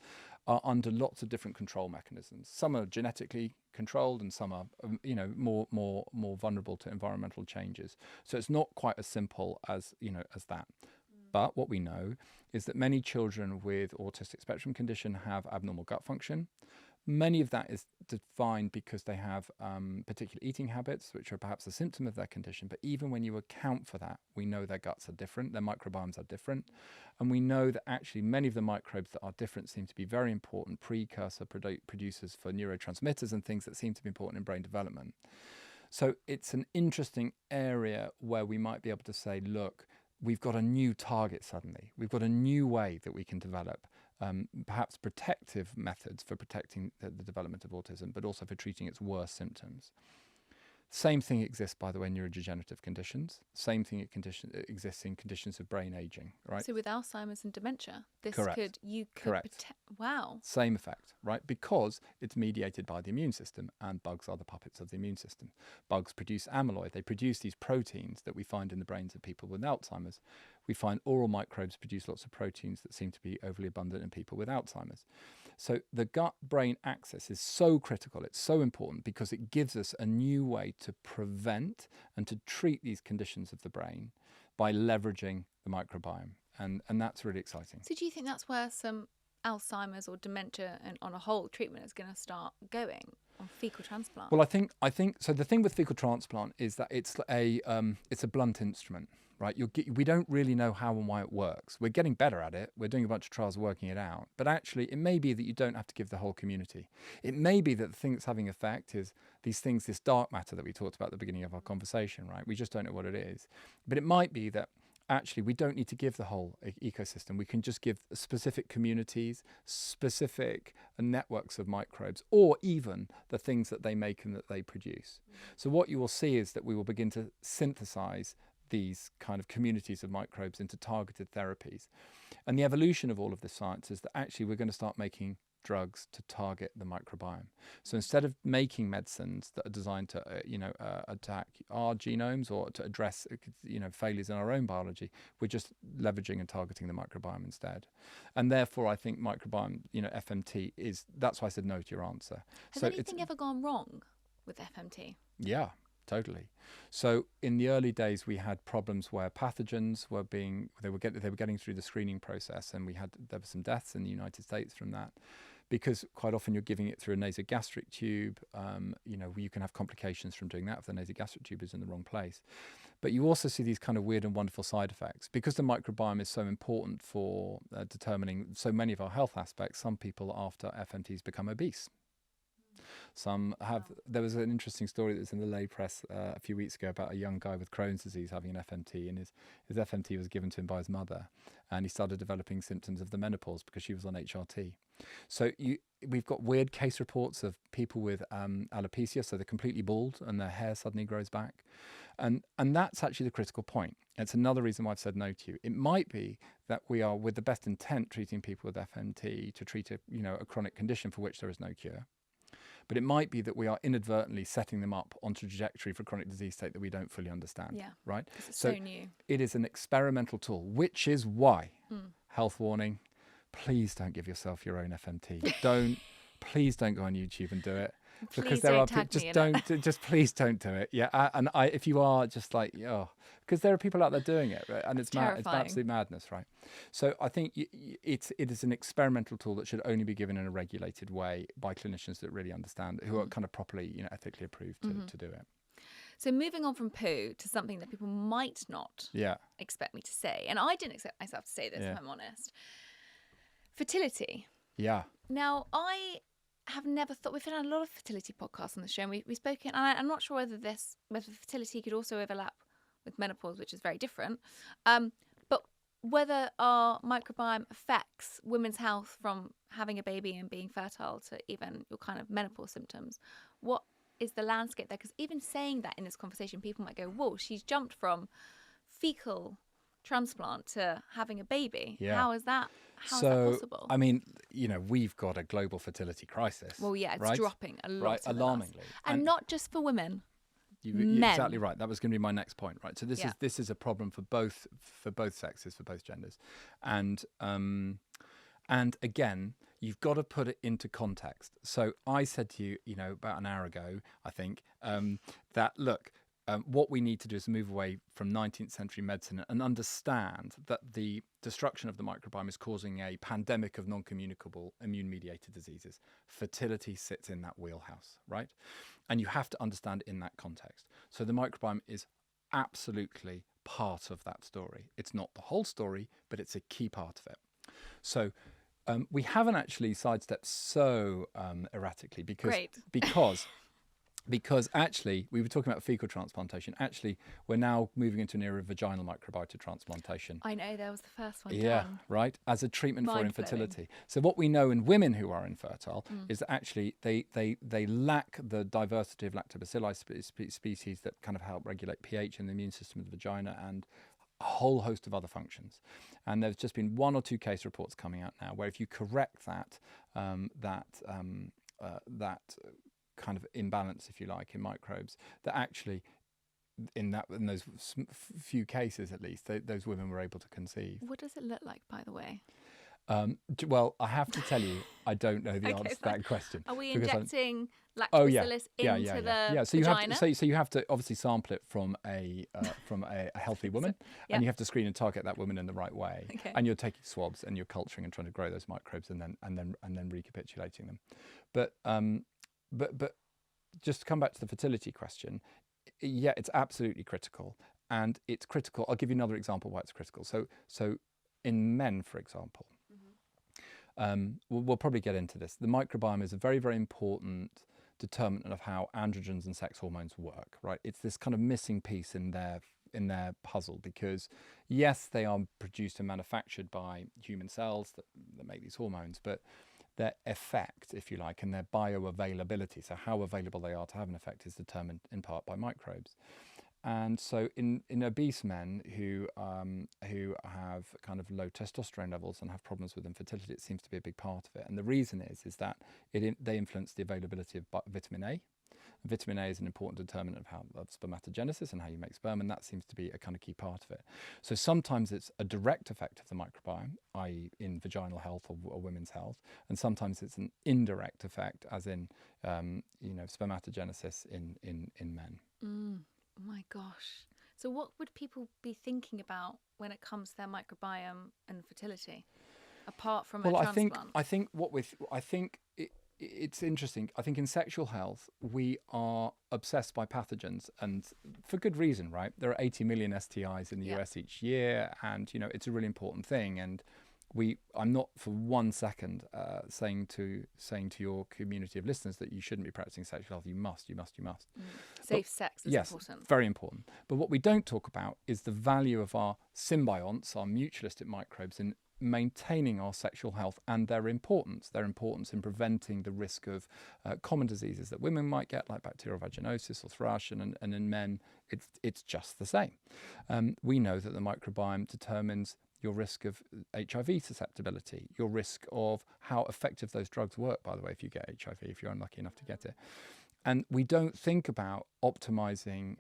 are under lots of different control mechanisms. Some are genetically controlled, and some are more vulnerable to environmental changes. So it's not quite as simple as that. But what we know is that many children with autistic spectrum condition have abnormal gut function. Many of that is defined because they have particular eating habits, which are perhaps a symptom of their condition. But even when you account for that, we know their guts are different, their microbiomes are different. And we know that actually many of the microbes that are different seem to be very important precursor producers for neurotransmitters and things that seem to be important in brain development. So it's an interesting area where we might be able to say, look, we've got a new target suddenly. We've got a new way that we can develop perhaps protective methods for protecting the development of autism, but also for treating its worst symptoms. Same thing exists, by the way, in neurodegenerative conditions. Same thing exists in conditions of brain aging, right? So with Alzheimer's and dementia, this Correct. Correct. Wow. Same effect, right? Because it's mediated by the immune system, and bugs are the puppets of the immune system. Bugs produce amyloid. They produce these proteins that we find in the brains of people with Alzheimer's. we find oral microbes produce lots of proteins that seem to be overly abundant in people with Alzheimer's. So the gut-brain axis is so critical, it's so important because it gives us a new way to prevent and to treat these conditions of the brain by leveraging the microbiome. And that's really exciting. So do you think that's where some Alzheimer's or dementia and on a whole treatment is going to start going on fecal transplant? Well, I think so. The thing with fecal transplant is that it's a blunt instrument, right? We don't really know how and why it works. We're getting better at it. We're doing a bunch of trials working it out. But actually, it may be that you don't have to give the whole community. It may be that the thing that's having effect is these things, this dark matter that we talked about at the beginning of our conversation, right? We just don't know what it is. But it might be that actually we don't need to give the whole ecosystem. We can just give specific communities, specific networks of microbes, or even the things that they make and that they produce. So what you will see is that we will begin to synthesize these kind of communities of microbes into targeted therapies. And the evolution of all of this science is that actually we're going to start making drugs to target the microbiome. So instead of making medicines that are designed to attack our genomes or to address failures in our own biology, we're just leveraging and targeting the microbiome instead. And therefore I think microbiome, FMT that's why I said no to your answer. Has anything ever gone wrong with FMT? Yeah, totally. So in the early days, we had problems where pathogens were getting through the screening process, and there were some deaths in the United States from that, because quite often you're giving it through a nasogastric tube. You can have complications from doing that if the nasogastric tube is in the wrong place. But you also see these kind of weird and wonderful side effects because the microbiome is so important for determining so many of our health aspects. Some people after FMTs become obese. Some have. There was an interesting story that was in the lay press a few weeks ago about a young guy with Crohn's disease having an FMT, and his FMT was given to him by his mother, and he started developing symptoms of the menopause because she was on HRT. So we've got weird case reports of people with alopecia, so they're completely bald and their hair suddenly grows back, and that's actually the critical point. It's another reason why I've said no to you. It might be that we are, with the best intent, treating people with FMT to treat a chronic condition for which there is no cure. But it might be that we are inadvertently setting them up onto a trajectory for a chronic disease state that we don't fully understand. Yeah, right? It's so new. It is an experimental tool, which is why, health warning, please don't give yourself your own FMT. Please don't go on YouTube and do it. Because there are people, just please don't do it. Yeah, if you are just like, because there are people out there doing it, right? And it's absolute madness, right? So I think it is an experimental tool that should only be given in a regulated way by clinicians that really understand, who are kind of properly, ethically approved to do it. So moving on from poo to something that people might not expect me to say, and I didn't expect myself to say this, if I'm honest. Fertility. Yeah. Now, I have never thought, we've done a lot of fertility podcasts on the show, and we've spoken, and I'm not sure whether fertility could also overlap with menopause, which is very different, but whether our microbiome affects women's health from having a baby and being fertile to even your kind of menopause symptoms. What is the landscape there? Because even saying that in this conversation, people might go, whoa, she's jumped from fecal transplant to having a baby. Yeah. How is that possible? I mean, we've got a global fertility crisis. Well, yeah, it's dropping a lot. Right, alarmingly. And not just for women. You're exactly right. That was going to be my next point, right? So this is a problem for both sexes, for both genders. And again, you've got to put it into context. So I said to you, about an hour ago, I think, that look, what we need to do is move away from 19th century medicine and understand that the destruction of the microbiome is causing a pandemic of non-communicable immune-mediated diseases. Fertility sits in that wheelhouse, right? And you have to understand in that context. So the microbiome is absolutely part of that story. It's not the whole story, but it's a key part of it. So we haven't actually sidestepped so erratically because actually, we were talking about fecal transplantation. Actually, we're now moving into an era of vaginal microbiota transplantation. I know, there was the first one. Yeah, right, as a treatment for infertility. So what we know in women who are infertile is that actually they lack the diversity of lactobacilli species that kind of help regulate pH in the immune system of the vagina and a whole host of other functions. And there's just been one or two case reports coming out now where if you correct that kind of imbalance, if you like, in microbes, that actually in those few cases, at least, those women were able to conceive. What does it look like, by the way? Well, I have to tell you, I don't know the Okay, answer to fine. that question. Are we because injecting Oh yeah, lactobacillus yeah, into yeah, yeah, the yeah. So vagina? you have to obviously sample it from a healthy woman, yeah. and you have to screen and target that woman in the right way. Okay. And you're taking swabs and you're culturing and trying to grow those microbes and then recapitulating them. But just to come back to the fertility question, yeah, it's absolutely critical, and it's critical. I'll give you another example why it's critical. So in men, for example. We'll probably get into this. The microbiome is a very, very important determinant of how androgens and sex hormones work, right? It's this kind of missing piece in their puzzle, because yes, they are produced and manufactured by human cells that make these hormones, but their effect, if you like, and their bioavailability, so how available they are to have an effect, is determined in part by microbes. And so in obese men who have kind of low testosterone levels and have problems with infertility, it seems to be a big part of it. And the reason is that they influence the availability of vitamin A. Vitamin A is an important determinant of spermatogenesis and how you make sperm, and that seems to be a kind of key part of it. So sometimes it's a direct effect of the microbiome, i.e. in vaginal health or women's health, and sometimes it's an indirect effect, as in spermatogenesis in men. Oh my gosh. So what would people be thinking about when it comes to their microbiome and fertility, apart from a transplant? I think it's interesting. I think in sexual health, we are obsessed by pathogens, and for good reason, right? There are 80 million STIs in the US each year, and it's a really important thing. And I'm not for 1 second saying to your community of listeners that you shouldn't be practicing sexual health. You must. Safe sex is important. Yes, very important. But what we don't talk about is the value of our symbionts, our mutualistic microbes, in maintaining our sexual health, and their importance in preventing the risk of common diseases that women might get, like bacterial vaginosis or thrush, and in men it's just the same. We know that the microbiome determines your risk of HIV susceptibility, your risk of how effective those drugs work, by the way, if you get HIV, if you're unlucky enough to get it. And we don't think about optimizing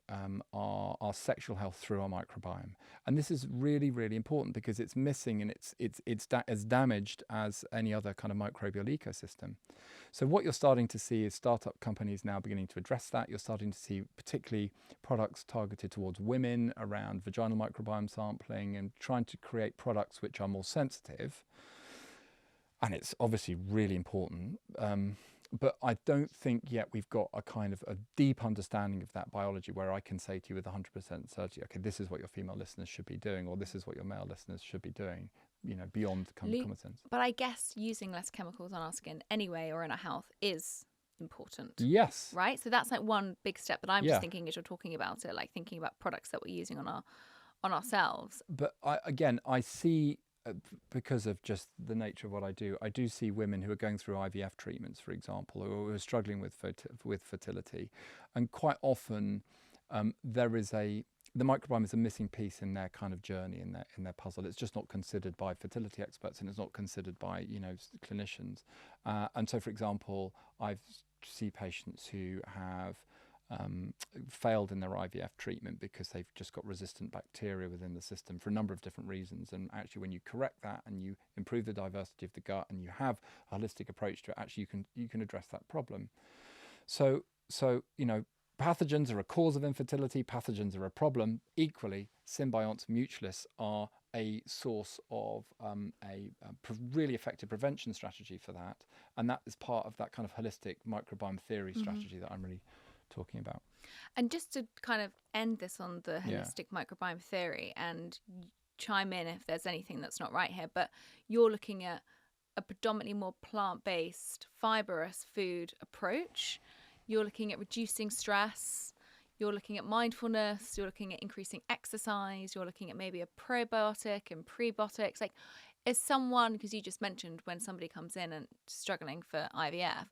our sexual health through our microbiome. And this is really, really important, because it's missing, and it's as damaged as any other kind of microbial ecosystem. So what you're starting to see is startup companies now beginning to address that. You're starting to see particularly products targeted towards women around vaginal microbiome sampling, and trying to create products which are more sensitive. And it's obviously really important. But I don't think yet we've got a kind of a deep understanding of that biology where I can say to you with 100% certainty, okay, this is what your female listeners should be doing, or this is what your male listeners should be doing, beyond common sense. But I guess using less chemicals on our skin anyway, or in our health, is important. Yes. Right? So that's like one big step that I'm just thinking as you're talking about it, like thinking about products that we're using on ourselves. But I see, because of just the nature of what I do see women who are going through IVF treatments, for example, who are struggling with fertility, and quite often the microbiome is a missing piece in their kind of journey, in their puzzle. It's just not considered by fertility experts, and it's not considered by clinicians. And so, for example, I see patients who have failed in their IVF treatment because they've just got resistant bacteria within the system for a number of different reasons. And actually, when you correct that and you improve the diversity of the gut and you have a holistic approach to it, actually you can address that problem. So pathogens are a cause of infertility. Pathogens are a problem. Equally, symbionts, mutualists are a source of a really effective prevention strategy for that. And that is part of that kind of holistic microbiome theory strategy that I'm really talking about. And just to kind of end this on the holistic microbiome theory, and chime in if there's anything that's not right here, but you're looking at a predominantly more plant-based, fibrous food approach. You're looking at reducing stress. You're looking at mindfulness. You're looking at increasing exercise. You're looking at maybe a probiotic and prebiotics. Like, as someone, because you just mentioned when somebody comes in and struggling for IVF,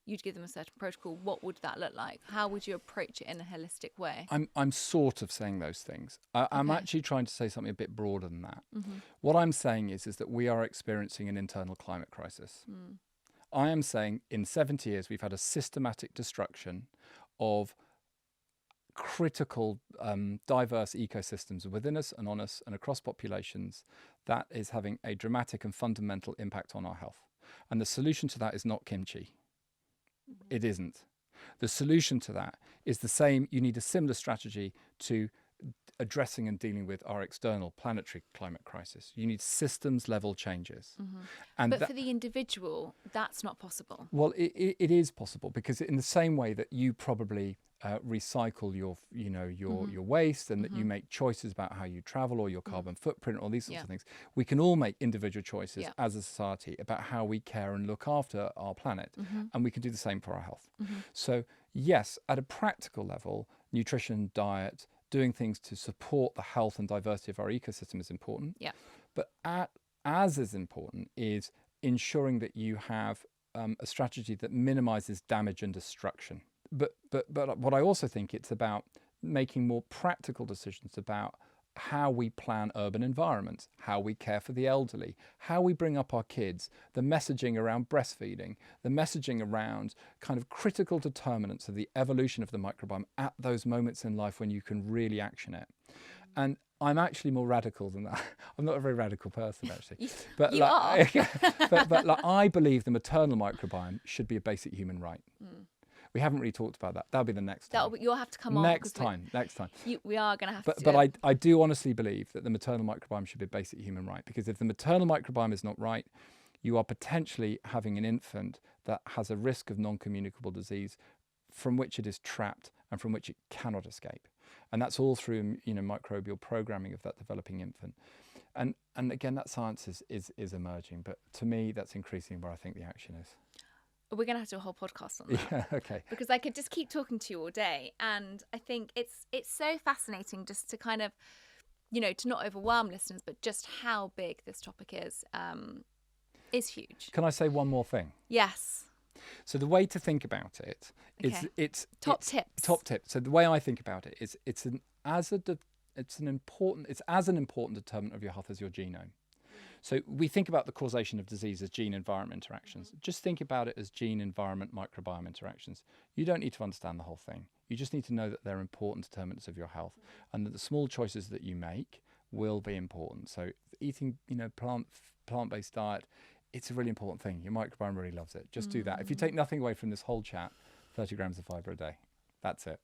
you'd give them a certain protocol. What would that look like? How would you approach it in a holistic way? I'm sort of saying those things. I'm actually trying to say something a bit broader than that. Mm-hmm. What I'm saying is that we are experiencing an internal climate crisis. I am saying in 70 years, we've had a systematic destruction of critical, diverse ecosystems within us and on us and across populations, that is having a dramatic and fundamental impact on our health. And the solution to that is not kimchi. It isn't. The solution to that is the same. You need a similar strategy to addressing and dealing with our external planetary climate crisis. You need systems level changes. And But for the individual, that's not possible. well, it is possible, because in the same way that you probably recycle your waste, and that you make choices about how you travel or your carbon footprint, or these sorts of things, we can all make individual choices as a society about how we care and look after our planet, and we can do the same for our health. So yes, at a practical level, nutrition, diet, doing things to support the health and diversity of our ecosystem is important. But as important is ensuring that you have a strategy that minimizes damage and destruction. But what I also think it's about making more practical decisions about how we plan urban environments, how we care for the elderly, how we bring up our kids, the messaging around breastfeeding, the messaging around kind of critical determinants of the evolution of the microbiome at those moments in life when you can really action it. And I'm actually more radical than that. I'm not a very radical person, actually. But you are. but I believe the maternal microbiome should be a basic human right. We haven't really talked about that. That'll be the next time. You'll have to come on. Next time. We are going to have to do But it. I do honestly believe that the maternal microbiome should be a basic human right, because if the maternal microbiome is not right, you are potentially having an infant that has a risk of non-communicable disease from which it is trapped and from which it cannot escape. And that's all through microbial programming of that developing infant. And again, that science is emerging. But to me, that's increasingly where I think the action is. We're going to have to do a whole podcast on that. Yeah, okay. Because I could just keep talking to you all day. And I think it's so fascinating just to kind of, to not overwhelm listeners, but just how big this topic is huge. Can I say one more thing? Yes. So the way to think about it is it's top tips. Top tip. So the way I think about it is it's as an important determinant of your health as your genome. So we think about the causation of disease as gene-environment interactions. Just think about it as gene-environment-microbiome interactions. You don't need to understand the whole thing. You just need to know that they're important determinants of your health, and that the small choices that you make will be important. So eating, plant-based diet, it's a really important thing. Your microbiome really loves it. Just do that. If you take nothing away from this whole chat, 30 grams of fibre a day. That's it.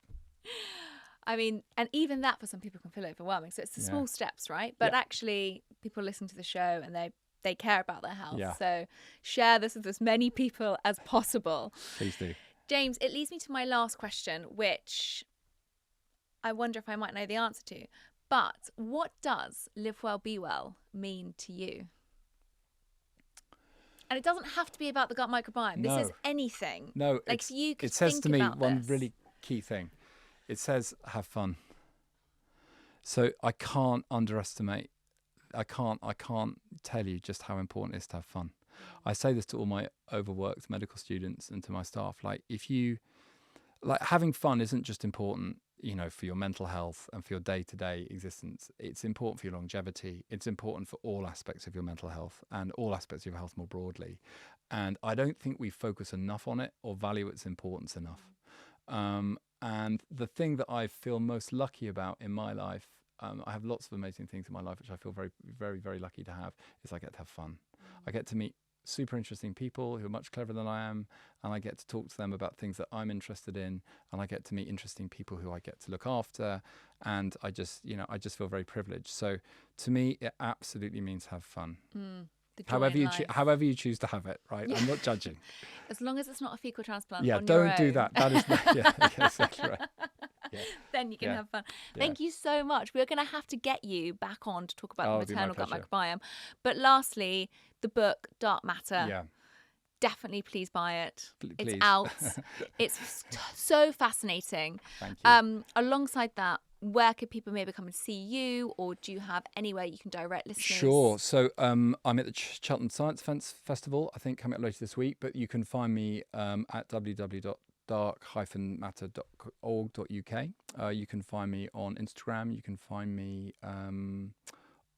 I mean, and even that for some people can feel overwhelming. So it's the small steps, right? But actually, people listen to the show and they care about their health. Yeah. So share this with as many people as possible. Please do. James, it leads me to my last question, which I wonder if I might know the answer to. But what does live well, be well mean to you? And it doesn't have to be about the gut microbiome. No. This is anything. No, it says to me one really key thing. It says have fun. So I can't tell you just how important it is to have fun. I say this to all my overworked medical students and to my staff. Having fun isn't just important, for your mental health and for your day-to-day existence. It's important for your longevity. It's important for all aspects of your mental health and all aspects of your health more broadly. And I don't think we focus enough on it or value its importance enough. And the thing that I feel most lucky about in my life, I have lots of amazing things in my life, which I feel very, very, very lucky to have, is I get to have fun. I get to meet super interesting people who are much cleverer than I am, and I get to talk to them about things that I'm interested in, and I get to meet interesting people who I get to look after, and I just feel very privileged. So to me, it absolutely means have fun. However you choose to have it, right? I'm not judging. As long as it's not a fecal transplant. Yeah, on don't your do own. that. That is not, yeah, exactly right. Yeah. Then you can have fun. Thank you so much. We're going to have to get you back on to talk about the maternal gut microbiome. But lastly, the book Dark Matter. Yeah. Definitely, please buy it. Please. It's out. It's so fascinating. Thank you. Alongside that, where could people maybe come and see you, or do you have anywhere you can direct listeners? Sure. So I'm at the Cheltenham Science Festival, I think, coming up later this week. But you can find me at www.dark-matter.org.uk. You can find me on Instagram. You can find me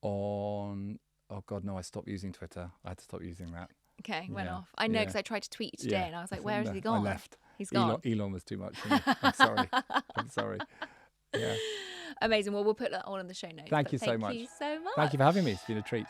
on... Oh, God, no, I stopped using Twitter. I had to stop using that. Okay, went off. I know, because I tried to tweet today and I was like, where has he gone? I left. He's gone. Elon was too much for me. I'm sorry. Yeah. Amazing. Well, we'll put that all in the show notes. Thank but you so much. Thank you so much. Thank you for having me. It's been a treat.